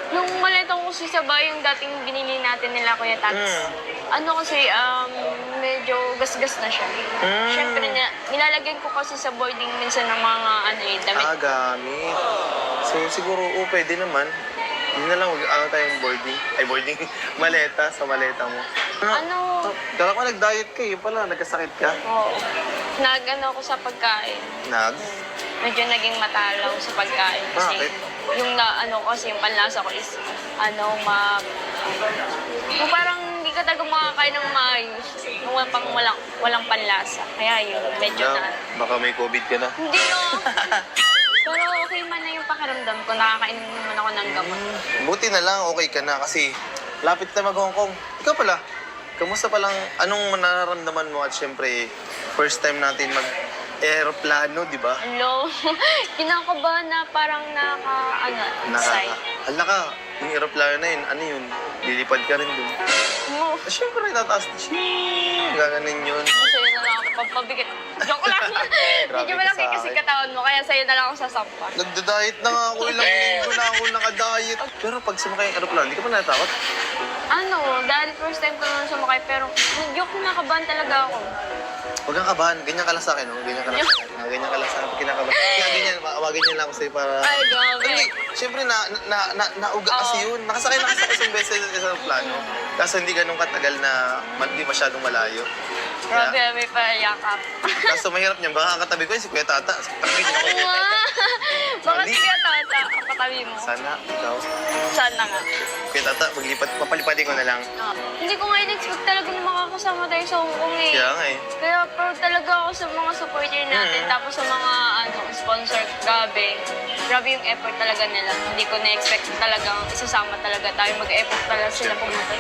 nung maleta ko kasi sa bahay yung dating binili natin nila Kuya Tats. Ano kasi, medyo gasgas na siya. Siyempre, nilalagyan ko kasi sa boarding minsan ng mga damit. Gamit. So, siguro, pwede naman. Yun na lang, ano tayong boarding. Ay, boarding. Maleta, sa maleta mo. Ano? Kala ko nag-diet ka, yun pala, nagkasakit ka. Oo. Nag-ano ako sa pagkain. Medyo naging matalaw sa pagkain. Kasi Bakit? yung kasi yung panlasa ko is, yung parang hindi ka talaga makakain ng maayos. Yung walang panlasa. Kaya yun, medyo na. Baka may COVID ka na. Hindi no. Pero okay man na yung pakiramdam ko. Nakakainom naman ako ng gamot. Buti na lang, okay ka na kasi lapit na mag-Hong Kong. Ikaw pala, kamusta palang, anong nararamdaman mo at syempre, first time natin mag-aeroplano, di ba? Hello. Kinakabahan na parang excite. Hala ka, yung aeroplano na yun, ano yun? Lilipad ka rin dun. Mo. Syempre, tataas na siya. Gaganin yun. Sa'yo na lang ako pampabigat. Joke lang. Medyo ka malaki sa kasi akin. katawan mo, kaya sa'yo na lang ako sasampa. Nagda-diet na nga ako, ilang linggo na ako naka-diet. Pero pag sumakay ang aeroplano, hindi ka pa natatakot? Dahil first time ko naman sumakay, pero medyo kinakabahan talaga ako. Huwag kang kabahan, ganyan ka lang sa akin, no? Ganyan ka lang sa akin. Ganyan ka lang sa akin, pag kinakabahan. Kaya ganyan, awagin niya lang ako sa'yo para... Ay, grabe. Hindi, syempre nauga kasi yun. Nakasakay isang beses sa aeroplano. Kaso hindi ganun katagal na hindi masyadong malayo. Grabe, may payakap. Kaso mahirap niyan, baka ang katabi ko yun si Kuya Tata. Katabi niya ako. Oo nga. Baka Mali. sige, tata, ang katabi mo. Sana, ikaw. Sana nga. Kuya Tata, papalipatin ko na lang. Hindi ko nga in-expect talaga na makakasama tayo sa Hong Kong eh. Kaya nga eh. Kaya proud talaga ako sa mga supporter natin. Tapos sa mga sponsor, grabe yung effort talaga nila. Hindi ko na-expect talagang isasama talaga tayo. Mag-effort talaga sila pumunta.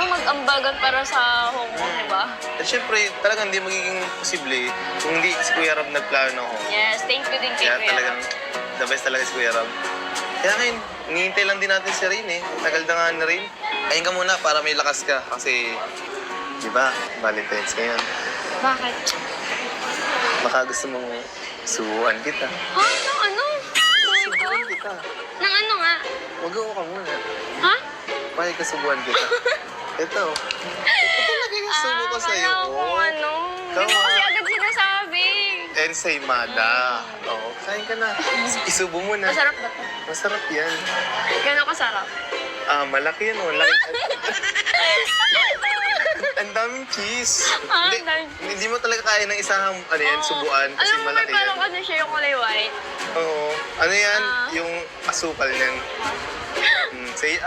Mag-ambagan para sa Hong Kong, di ba? At syempre, talagang hindi magiging posible kung hindi si Kuya Rob nagplano ako. Yes, thank you din kay Kaya Kuya talagang Rob. the best talaga si Kuya Rob. Kaya ngayon, hinihintay lang din natin si Rain eh. Tagal na nga na Rain. Kain ka muna para may lakas ka kasi, di ba, Valentine's ngayon. Bakit? Baka gusto mong subuan kita. Ha? Nang ano? Subuan kita. Nang ano nga? Mag-uo ka muna. Ha? Pakay ka subuan kita. Ito. Ito talaga yung subo ko sa'yo. Akala ko kung ano. Hindi mo Tama. kasi agad sinasabi. Ensaymada. Oo, kain ka na. Isubo mo na. Masarap ba ito? Masarap yan. Gano'n kasarap? Malaki yan oh. Laki. Ang daming cheese. Ah, Hindi, ang daming hindi mo talaga kaya ng isang subuan kasi Alam mo, may malaki yan. parang ano siya yung kulay white. Oo. Ano yan? Ah. Yung asukal niyan. Say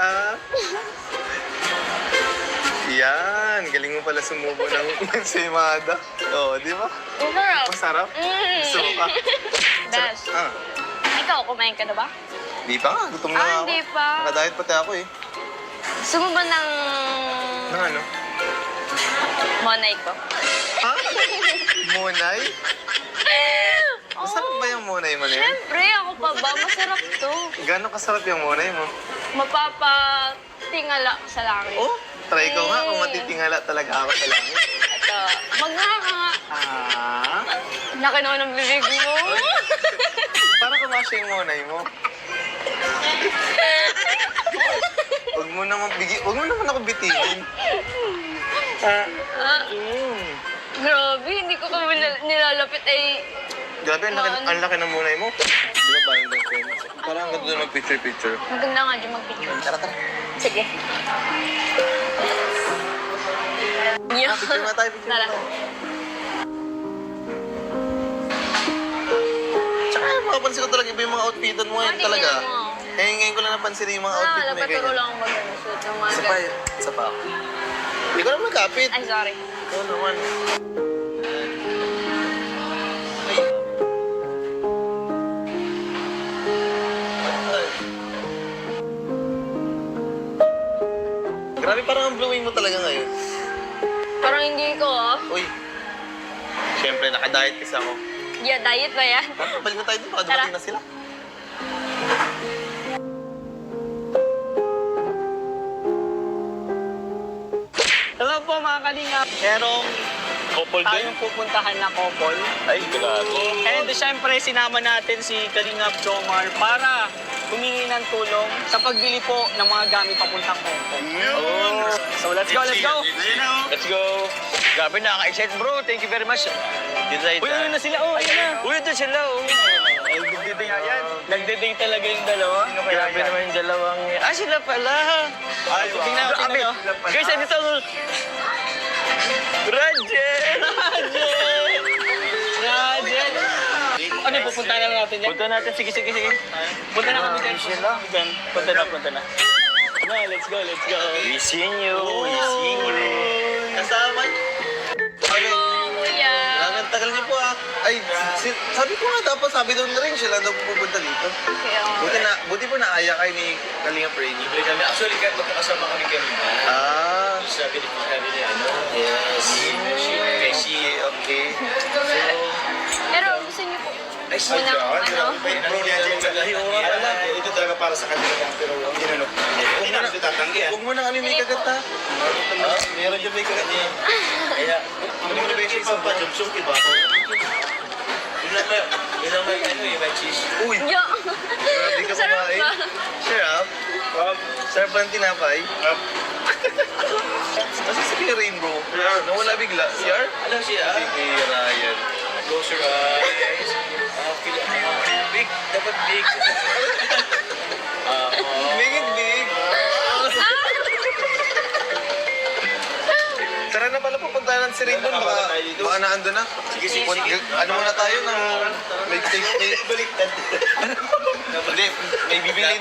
Yan. Galing mo pala sumubo ng ensaymada. Oo, di ba? Ang sarap. Masarap. Gusto mo pa? Dash. Ikaw, kumain ka na ba? Di pa nga. Gutom na nga ako. Hindi pa. Nakadiet pati ako eh. Gusto mo ba ng Ano? monay ko? Ha? Monay? Oh, Masarap ba yung monay mo na yan? Siyempre, ako pa ba? Masarap to. Gano'ng kasarap yung monay mo? Mapapatingala sa langit. Oh, try ko nga kung matitingala talaga ako sa langit. Ito. Magnaka nga. Ah? Laki naman ng bibig mo. Para kumasya yung monay mo. Huwag mo naman ako bitingin. Grabe, hindi ko kami nilalapit ay... Grabe, ang laki ng monay mo. Di ba Valentine's friend? Parang ganda doon mag-picture-picture. Maganda nga dyan mag-picture. Tara, tara. Sige. Yeah. Picture na tayo, picture na Tara. tayo. Tsaka makapansin ko talaga iba yung mga outfitan mo ngayon Tingnan talaga. mo. Ngayon ko lang napansin yung mga outfit mo. Napaturo lang ako mag-suit ng mga Isa pa, isa pa. Hindi ko naman kapit. Ay, sorry. Ikaw naman. Grabe, parang ang blowing mo talaga ngayon. Parang hindi ko, Uy, siyempre naka-diet kasi ako. Yeah, diet ba yan? Balik na tayo doon, baka Tara. dumating na sila. Hello po mga kalingap. Merong Couple din? tayong pupuntahan na couple. Ay, grabe. And syempre, sinama natin si Kalingap Jomar para humingi ng tulong sa pagbili po ng mga gamit papuntang Hong Kong. Oh, So let's go, let's go! Let's go. Grabe, nakaka-excite bro. Thank you very much. Uy, ayun na sila, oh, ayun na. Uy, ito sila. Oh. Nagde-date talaga yung dalawa. Grabe naman yung dalawang... Ah, sila pala. Tingnan mo, tingnan mo. Guys, andito ang... Rajen! Rajen! Ano, pupunta na lang natin yan? Punta natin. Sige. Punta na kami dyan. Punta na. No, let's go. We seen you. Kasama niyo. Oh, kuya. Grabe, ang tagal niyo po ah. Ay, sabi ko nga dapat, sabi doon na rin sila daw pupunta dito. Buti po naaya kayo ni Kalinga Brainy. Actually, kahit magkakasama kami kanina. Ah, Sabi ni ano. yes. Kasi, Okay. Pero gusto niyo po. ay, Unang ano? Bro, Ito talaga para sa kanila lang, pero hindi na hindi na natin tatanggi. Huwag mo na kami may kagat ha. Meron dyan may kagat niya. Kaya, Hindi mo na ba yung pampajumsum, iba? yun lang may cheese. Uy, Yo. grabe ka Sarap kumain. ba? Sarap. Sarap ba ng tinapay? Kasi si Kuya Rainbow, nawala bigla. CR? Alam siya, Hey, Ryan. close your eyes. Big, dapat big. Make it big. Tara na pala pupunta na si Rainbow. Baka naando na. Sige. Ano muna tayo ng may baliktad. Hindi, may bibili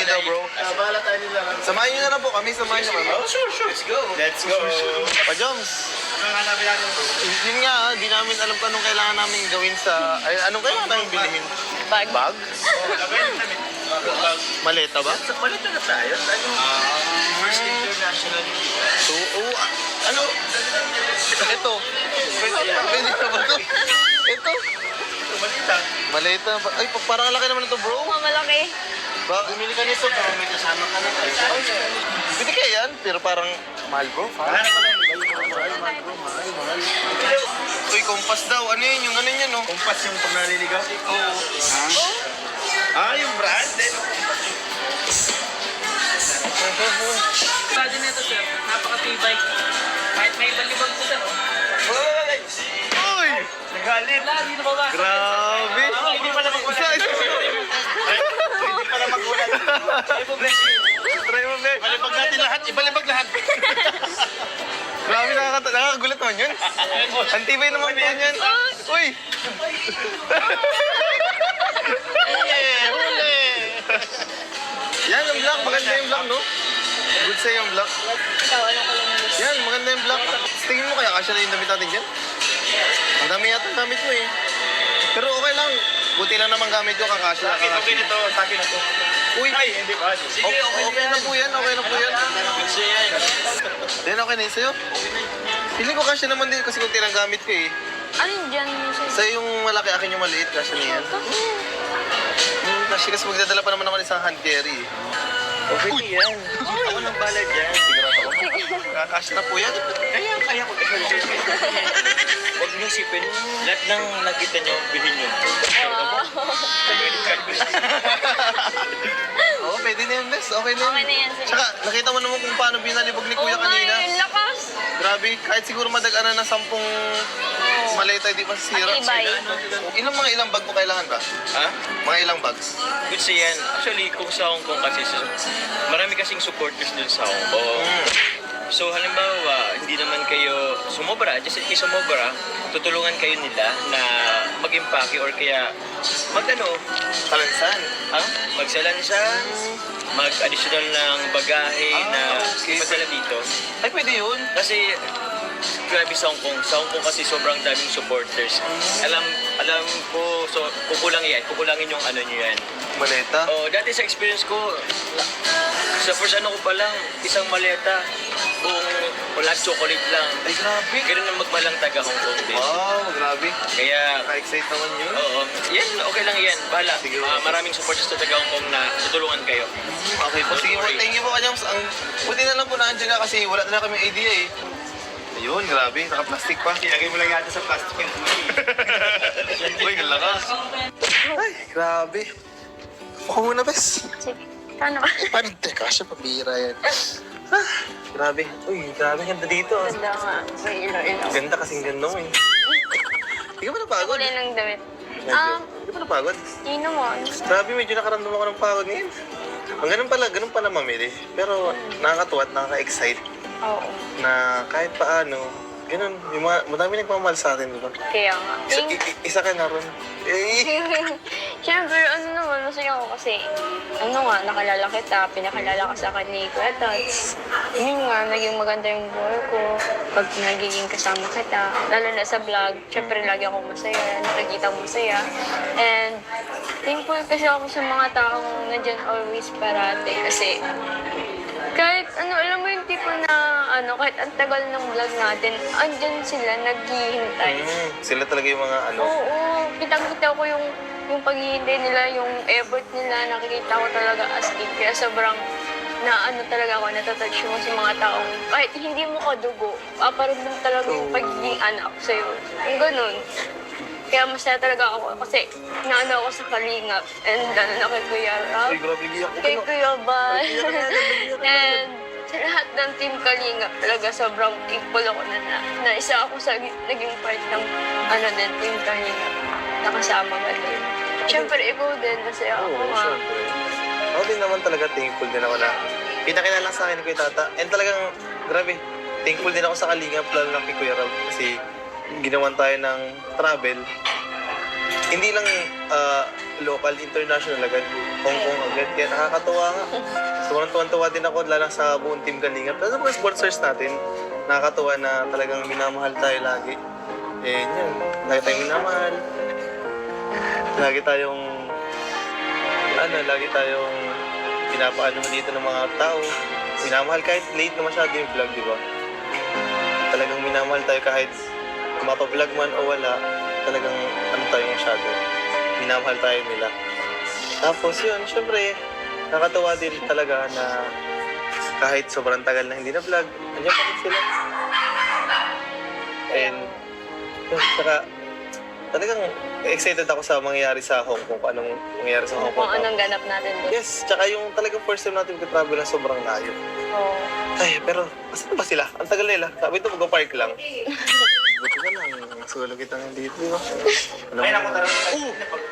daw bro. Bahala tayo nila. Samahin nyo na lang po kami, samahin nyo kami. Sure. Let's go. Pa-Joms, Ang hanapin natin po. yun nga, di namin alam kung anong kailangan namin gawin sa... Ay, anong kailangan namin bilhin? Bag. Bag? Maleta ba? Malito na tayo. First international. So, ano? Ito. Pwede na ba ito? Ito. Maleta ba? Ay, parang laki naman ito bro. Mamalaki. Bumili ka nito, pero may kasama ka na. Pwede kaya yan, pero parang mahal bro. Hanap pa tayo. Uy, kompas daw. Ano yun? Yung ano yun, no? Kumpas yung pag naliligaw. Oo. Yung brand. Bado na ito, sir. Napaka-tibay. Kahit may balibag po, sir. Uy! Nagalit. Dito ba ba? Grabe! Hindi pala magulat. Hindi pala magulat. Try mo, Bek. Ibalibag natin lahat. Ibalibag lahat. Grabe, nakakagulat naman yun. Antibay naman po yan. Uy! Huli. Yan, yung black. Maganda yung black, no? Good sa'yo yung black. Ikaw, ano ko lang. Yan, maganda yung black. Tingin mo kaya kasya na yung damit natin dyan? Ang dami yata ang gamit mo eh. Pero okay lang. Buti lang naman gamit ko kakasya. Okay na to. Sa akin na to. Uy! Ay, hindi ba? Okay na po yan, okay na po yan. Then okay na yun sa'yo? Feeling ko kasya naman din kasi kunti lang gamit ko eh. Ano dyan yung sa'yo? Sa'yo yung malaki, akin yung maliit, kasya na yan. Kasi magdadala pa naman naman isang hand carry eh. Okay yan. Ako nang bala dyan. Sigurado ako. Kakasya na po yan. Kaya ko. Huwag niyo isipin. Lahat ng nakita niyo, bilhin niyo. Oo, pwede na yan, Bes. Okay na yan. Okay na yan, sige. Tsaka, nakita mo naman kung paano binalibog ni Kuya Oo nga, kanina. yung lakas. Grabe, kahit siguro madag-ana na 10 maleta, di ba sira? Matibay. Ilang bag mo kailangan ba? Ha? Mga ilang bags? Good siya yan. Actually, kung sa Hong Kong kasi, marami kasing supporters dun sa Hong Kong. So, halimbawa, hindi naman kayo sumobra, just in case sumobra, tutulungan kayo nila na mag-impake or kaya Talansan. magsalansan, mag-additional ng bagahe na okay. ipadala dito. Ay, pwede yun. Kasi, grabe sa Hong Kong. Sa Hong Kong kasi sobrang daming supporters. Alam ko, so kukulangin yung ano nyo yan. Maleta. Oh, dati sa experience ko, sa first ano ko pa lang, isang maleta, buong wala chocolate lang. Ay, grabe. Ganun ang magmalang taga Hong Kong din. Wow, grabe. Kaya, Ka-excite naman yun. oo, yan, okay lang yan. Bahala. Sige. Maraming supporters sa taga Hong Kong na tutulungan kayo. Okay po, sige po. Thank you po kanyang. Buti na lang po nandiyan ka kasi wala na kami idea eh. Ayun, grabe. Naka-plastic pa. Ilagay mo lang yata sa plastic yan. Uy, ang lakas. Ay, grabe. Mukha muna, Bes. Sige. Paano ba? Paano? Teka, siya pabira yan. Grabe. Uy, grabe ganda dito. Ah. Ganda nga. May ilo-ilo. Ganda kasing ganda mo eh. Hindi ka ba napagod? Kulay ng damit. Medyo. Hindi ka ba napagod? Di naman. Grabe, medyo nakaramdam ako ng pagod ngayon. Ang ganun pala mamili. Pero nakakatuwa at nakaka-excite Oo. na kahit paano, ganun, yung mga, madami nagmamahal sa atin, di ba? Kaya nga. Isa ka na ron. Eh, Siyempre, ano naman, masaya ako kasi, nakalala kita, pinakilala ka sa akin ni Kuya Tots. Yun nga, naging maganda yung buhay ko. Pag nagiging kasama kita, lalo na sa vlog, siyempre lagi ako masaya, nakikita mo masaya. And, thankful kasi ako sa mga taong nandyan always parate kasi kahit alam mo yung tipo na kahit ang tagal ng vlog natin, andyan sila, naghihintay. sila talaga yung mga ano. Oo, kitang-kita ko yung paghihintay nila, yung effort nila, nakikita ko talaga as in. Kaya sobrang talaga ako, natatouch mo sa mga taong, kahit hindi mo kadugo, paparamdam talaga yung pagiging anak sa'yo. Yung ganun. Kaya masaya talaga ako kasi ako sa Kalingap and na kay Kuya Rob, Ay, grabe, giyak kay ko. Kuya Bal, and sa lahat ng Team Kalingap talaga sobrang thankful ako na isa ako sa naging part ng Team Kalingap. Nakasama ka din. Siyempre, ikaw din kasi ako Oo, nga. syempre. Ako din naman talaga thankful din ako na pinakilala sa akin ni Kuya Tata. And talagang, grabe, thankful din ako sa Kalingap, lalo na kay Kuya Rob. Kasi ginawan tayo ng travel. Hindi lang local, international agad. Hong Kong agad. Kaya nakakatuwa nga. Sobrang tuwan-tuwa din ako lalo sa buong Team Kalingap. Pero sa mga sponsors natin, nakakatuwa na talagang minamahal tayo lagi. Eh, yun. Lagi tayong minamahal. Lagi tayong pinapaano mo dito ng mga tao. Minamahal kahit late na masyado yung vlog, di ba? Talagang minamahal tayo kahit mapablog man o wala, talagang tayo masyado. Minamahal tayo nila. Tapos yun, syempre, nakatawa din talaga na kahit sobrang tagal na hindi na vlog, andyan pa rin sila. And, yun, saka, talagang excited ako sa mangyayari sa Hong Kung, kung anong mangyayari sa Hong Kong. Kung anong ganap natin doon. Yes, tsaka yung talagang first time natin mag-travel na sobrang layo. Oo. Ay, pero, asan ba sila? Ang tagal nila. Sabi ito, mag-park lang. Buti ka lang, sulo kita nandito, di ba? Ay, naku, talaga.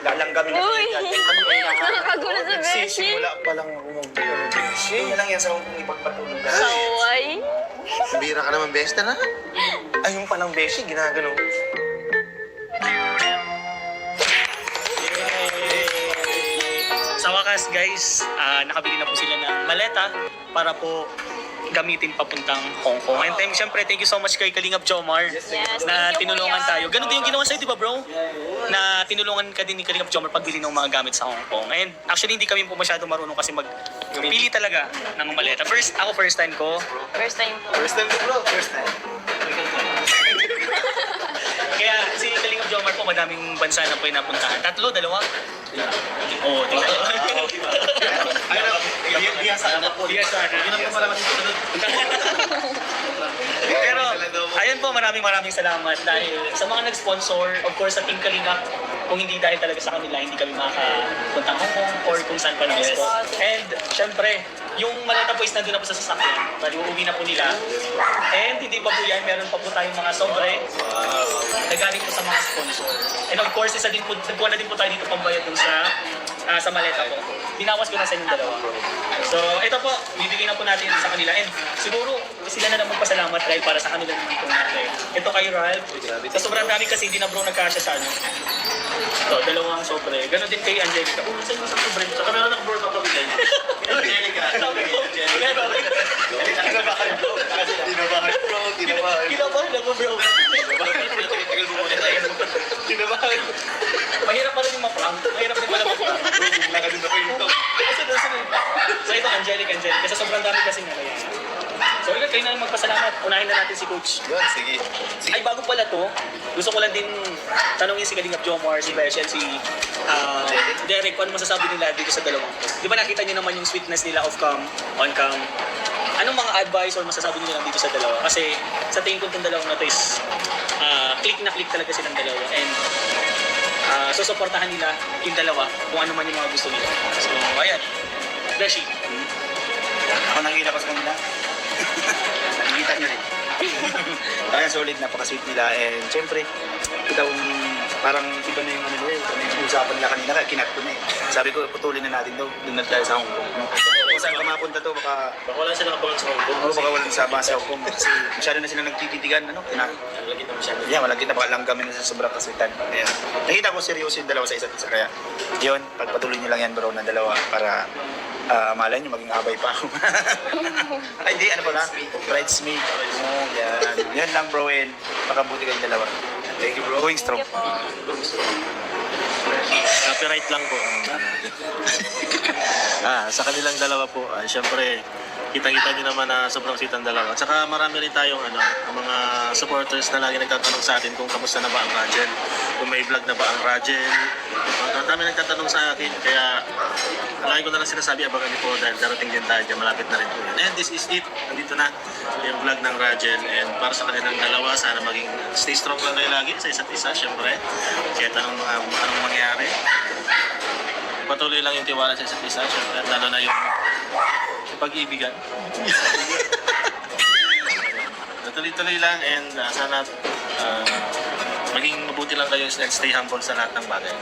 Lalanggamin na Uy! siya dyan. Ano yung Nakakagulo sa beshi. Nagsisimula pa lang ako mag-beshi. Yun lang yan sa kung ipagpatulog ka. Kaway. Bira ka naman, beshi na. Ay, yung palang beshi, ginagano. Sa wakas guys, nakabili na po sila ng maleta para po gamitin papuntang Hong Kong. And syempre, thank you so much kay Kalingap Jomar Yes, na thank you, tinulungan Kuya. tayo. Ganun din yung ginawa sa'yo, di ba bro? Na tinulungan ka din ni Kalingap Jomar pagbili ng mga gamit sa Hong Kong. And actually, hindi kami po masyado marunong kasi magpili talaga ng maleta. First time ko. First time po. First time to bro. First time. Kaya si Kalingap Jomar po, madaming bansa na po yung napuntahan. 3, 2? Oo, tingnan. Biyasa na po. Biyasa na. Yun ang po pala masusunod. Pero, ayun po, maraming salamat dahil sa mga nag-sponsor, of course, sa Team Kalingap, kung hindi dahil talaga sa kanila, hindi kami makakapunta Hong Kong or kung saan pa nang po. And, syempre, yung maleta po is nandun na po sa sasakyan. Bali, uuwi na po nila. And, hindi pa po yan, meron pa po tayong mga sobre na galing po sa mga sponsor. And of course, nagkuha na din po tayo dito pambayad dun sa maleta po. Binawas ko na sa inyong dalawa. So, ito po, bibigyan na po natin sa kanila. And siguro, sila na lang magpasalamat dahil para sa kanila naman itong natin. Ito kay Ralph. Sa sobrang dami kasi, hindi na bro nagkasya sa ano. Ito, 2 sobre. Ganon din kay Angelica. Oh, saan yung isang sobre? Saka meron ng bro na pabigay. Angelica. Sabi ko, meron. Tinabahan bro. Tinabahan bro. Tinabahan. Kinabahan ako bro. Tagal mo muna tayo. Tinabahan. Mahirap pa rin yung ma-prank. Mahirap din pala ma-prank. Bigla ka din ako yung top. Sunod. So ito, Angelica. Kasi sobrang dami kasi nga. So ulit, kayo na lang magpasalamat. Unahin na natin si Coach. Yun, sige. Ay, bago pala to, gusto ko lang din tanongin si Kalingap Jomar, si Besh, and si Derek, kung ano masasabi nila dito sa dalawang to. Di ba nakita niyo naman yung sweetness nila off cam, on cam? Anong mga advice or masasabi nila lang dito sa dalawa? Kasi sa tingin ko itong dalawang na to is click na click talaga silang dalawa. And susuportahan nila yung dalawa kung ano man yung mga gusto nila. So, ayan. Beshi. Ako nakita ko sa kanila. Nakikita nyo rin. Kaya solid, napaka-sweet nila. And syempre, ito parang iba na yung ano nila. May usapan nila kanina, kaya kinat ko na eh. Sabi ko, putulin na natin daw. Doon na tayo sa Hong Kong. No? Kung saan ka mapunta to, baka wala silang abangan sa Hong Kong. Oo, baka walang sama sa Hong Kong. Kasi masyado na silang nagtititigan. Ano? Lagi na masyado. Yeah, malagkit na baka langgam na sa sobrang kaswitan. Kaya nakita ko seryoso yung dalawa sa isa't isa. Kaya yun, pagpatuloy nyo lang yan bro na dalawa para malay nyo maging abay pa ako. Ay hindi, ano pala? Bridesmaid. Oh, yan. Yan lang bro and makabuti kayong dalawa. Thank you bro. Going strong. Copyright lang po. Sa kanilang dalawa po, syempre, kita-kita nyo naman na sobrang sweet ang dalawa. At saka marami rin tayong mga supporters na lagi nagtatanong sa atin kung kamusta na ba ang Rajel, kung may vlog na ba ang Rajel. Ang dami nagtatanong sa akin, kaya lagi ko na lang sinasabi, abangan niyo po dahil darating din tayo dyan, malapit na rin po yan. And this is it, nandito na yung vlog ng Rajel. And para sa kanilang dalawa, sana maging stay strong lang kayo lagi sa isa't isa, syempre. Kahit anong mangyari. Patuloy lang yung tiwala sa isa't isa, syempre. At lalo na yung pag-ibigan. Tuloy-tuloy lang and sana maging mabuti lang kayo and stay humble sa lahat ng bagay.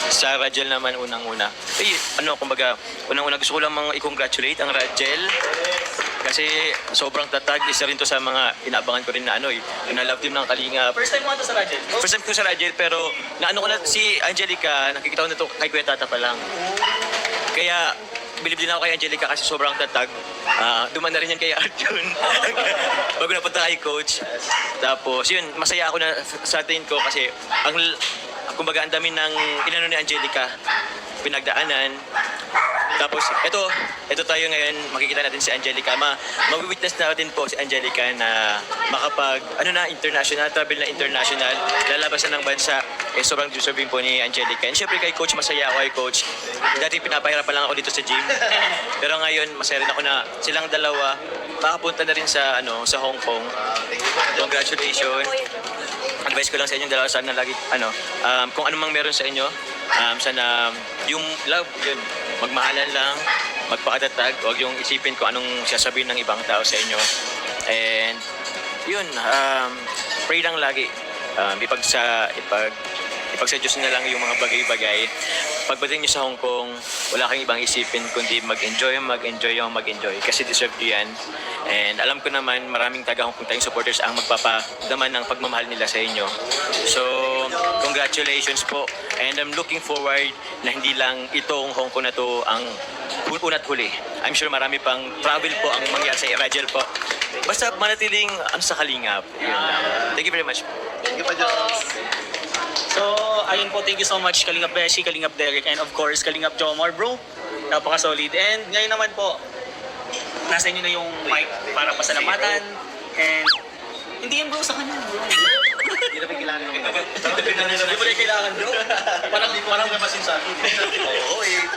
Sa Rajel naman unang-una. Kumbaga, unang-una gusto ko lang i-congratulate ang Rajel. Kasi sobrang tatag, isa rin to sa mga inaabangan ko rin na na love team ng Kalinga. First time mo ito sa Rajel? First time ko sa Rajel, pero naano ko na si Angelica, nakikita ko na to kay Kuya Tata pa lang. Kaya bilib din ako kay Angelica kasi sobrang tatag. Duman na rin yan kay Arjun. Bago napunta kay Coach. Tapos yun, masaya ako na sa tingin ko kasi kumbaga ang dami ng inano ni Angelica, pinagdaanan. Tapos ito tayo ngayon, makikita natin si Angelica. Mag-witness natin po si Angelica na makapag, international, travel na international, lalabas na ng bansa. Sobrang deserving po ni Angelica. And syempre kay Coach, masaya ako kay Coach. Dati pinapahirapan lang ako dito sa gym. Pero ngayon, masaya rin ako na silang dalawa makapunta na rin sa Hong Kong. Congratulations. Advice ko lang sa inyong dalawa, sana lagi, kung anumang meron sa inyo, sana yung love, yun, magmahalan lang, magpakatatag, huwag yung isipin kung anong sasabihin ng ibang tao sa inyo. And yun, pray lang lagi. Ipag sa Diyos na lang yung mga bagay-bagay. Pagdating nyo sa Hong Kong, wala kang ibang isipin kundi mag-enjoy. Kasi deserve nyo yan. And alam ko naman, maraming taga-Hong Kong tayong supporters ang magpapadaman ng pagmamahal nila sa inyo. So, congratulations po. And I'm looking forward na hindi lang itong Hong Kong na to ang una't huli. I'm sure marami pang travel po ang mangyari sa Rajel po. Basta manatiling sa Kalingap. Thank you very much. Thank you pa dyan. So, ayun po, thank you so much Kalingap Beshi, Kalingap Derek, and of course, Kalingap Jomar, bro. Napaka-solid. And ngayon naman po, nasa inyo na yung mic para pasalamatan. And hindi yan bro sa kanya, bro. Hindi na kailangan yung Hindi mo rin kailangan, bro. Parang napasin sa akin. Oo eh.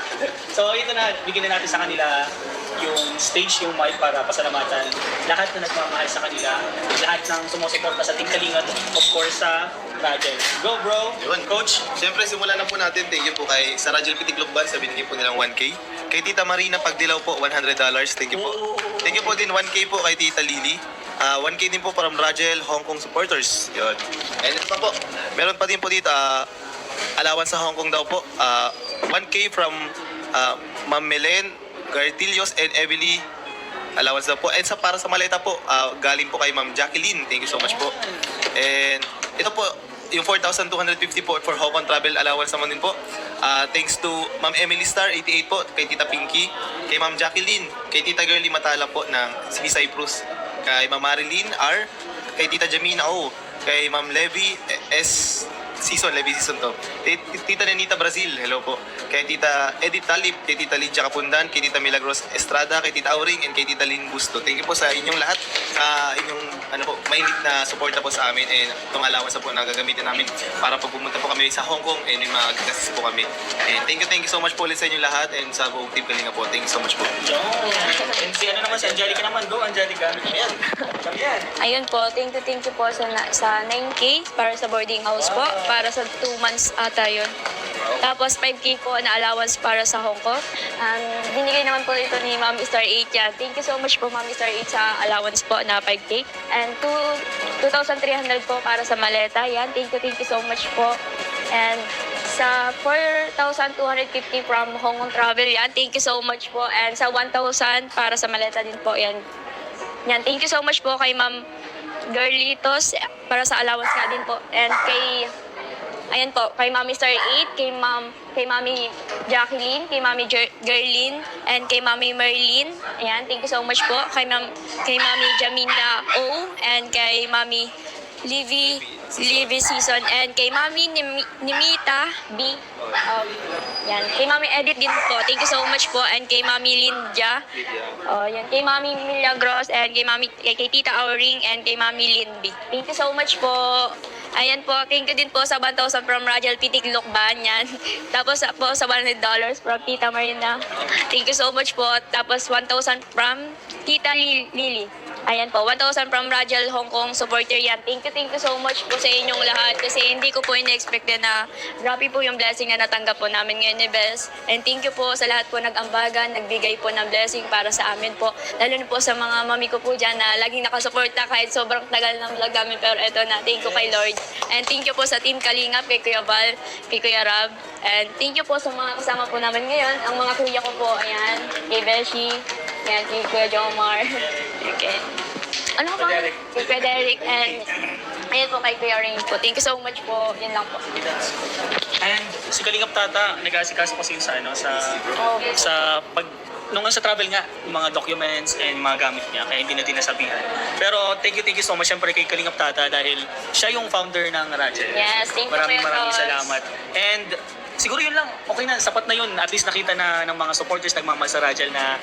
So, ito na, bigyan na natin sa kanila yung stage, yung mic para pasalamatan lahat na nagmamahal sa kanila, lahat ng sumusuporta sa Team Kalinga, of course sa Rajel. Go bro! Yun, Coach. Siyempre, simulan na po natin. Thank you po kay sa Rajel Pitik Lukban. Sabihin niyo po nilang 1K. Kay Tita Marina Pagdilaw po, $100. Thank you po. Thank you po din 1K po kay Tita Lily. 1K din po from Rajel Hong Kong supporters. Yun. And ito pa po. Meron pa din po dito, allowance sa Hong Kong daw po. 1K from Ma'am Melen Gartilios and Emily. Allowance daw po. And para sa maleta po, galing po kay Ma'am Jacqueline. Thank you so much po. And ito po, yung 4,250 po for Hong Kong travel allowance naman din po. Thanks to Ma'am Emily Star, 88 po, kay Tita Pinky, kay Ma'am Jacqueline, kay Tita Girlie Matala po ng Cyprus, kay Ma'am Marilyn R, kay Tita Jamina O, kay Ma'am Levy S. Levy season to. Kay Tita Nenita Brazil, hello po. Kay Tita Edith Talip, kay Tita Lydia Kapundan, kay Tita Milagros Estrada, kay Tita Auring, and kay Tita Lynn Busto. Thank you po sa inyong lahat. Inyong mainit na suporta po sa amin and itong allowance po na gagamitin namin para pag pumunta po kami sa Hong Kong and yung mga gagastos po kami. And thank you so much po ulit sa inyong lahat and sa buong Team Kalinga po. Thank you so much po. And si si Angelica naman. Go Angelica. Ayan. Ayun po, thank you po sa 9K para sa boarding house po. para sa 2 months ata yun. Tapos 5K po na allowance para sa Hong Kong. Binigay naman po ito ni Ma'am Star 8 yan. Thank you so much po Ma'am Star 8 sa allowance po na 5K. And 2,300 po para sa maleta. Yan, thank you so much po. And sa 4,250 from Hong Kong Travel, yan, thank you so much po. And sa 1,000 para sa maleta din po, yan. Yan, thank you so much po kay Ma'am Girlitos para sa allowance nga din po. And ayan po, kay Mami Star 8, kay Mami Jacqueline, kay Mami Gerlin, and kay Mami Merlin. Ayan, thank you so much po. Kay Mami Jamina O, and kay Mami Livy Season, and kay Mami Nimita B. Yan, kay Mami Edit din po. Thank you so much po. And kay Mami Lindia. Yan, kay Mami Milagros, and kay Tita Auring, and kay Mami Lindy. Thank you so much po. Ayan po, thank you din po sa 1,000 from Rajal Pitik Lukban, yan. Tapos po sa $100 from Tita Marina. Thank you so much po. Tapos 1,000 from Tita Lily. Ayan po, 1,000 from Rajal Hong Kong supporter yan. Thank you so much po sa inyong lahat kasi hindi ko po in-expect na grabe po yung blessing na natanggap po namin ngayon ni Bes. And thank you po sa lahat po nag-ambagan, nagbigay po ng blessing para sa amin po. Lalo na po sa mga mami ko po dyan na laging nakasuporta kahit sobrang tagal ng vlog namin. Pero eto na, thank you kay Lord. And thank you po sa Team Kalingap, kay Kuya Val, kay Kuya Rab. And thank you po sa mga kasama po namin ngayon. Ang mga kuya ko po, ayan, kay Beshi, ayan, kay Kuya Jomar, okay. Ano ba? Kay Kuya Derek, and ayan po kay Kuya Rain po. Thank you so much po. Yan lang po. And si Kalingap Tata, nag-asikaso kasi sa nung sa travel nga, yung mga documents and mga gamit niya, kaya hindi natin nasabihan. Pero thank you so much syempre kay Kalingap Tata dahil siya yung founder ng Rajel. Yes, thank you, Maraming Kuya Tos. salamat. And siguro yun lang, okay na, sapat na yun. At least nakita na ng mga supporters nagmamahal sa Rajel na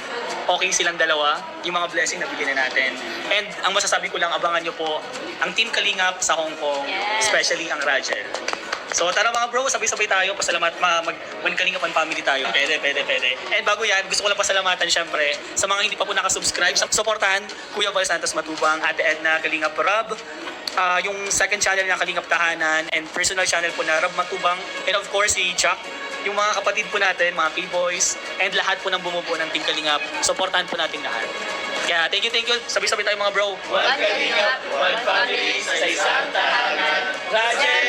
okay silang dalawa, yung mga blessing na bigyan na natin. And ang masasabi ko lang, abangan nyo po ang Team Kalingap sa Hong Kong, Yes. especially ang Rajel. So tara mga bro, sabay-sabay tayo. Pasalamat, One Kalingapan family tayo. Pwede. And bago yan, gusto ko lang pasalamatan syempre sa mga hindi pa po nakasubscribe. Supportahan Kuya Val Santos Matubang, Ate Edna Kalingap Rab, yung second channel na Kalingap Tahanan, and personal channel po na Rab Matubang, and of course si Chuck, yung mga kapatid po natin, mga P-boys, and lahat po ng bumubuo ng Team Kalingap. Supportahan po natin lahat. Kaya thank you. Sabay-sabay tayo mga bro. One Kalingap, one family, sa isang tahanan. Rajel!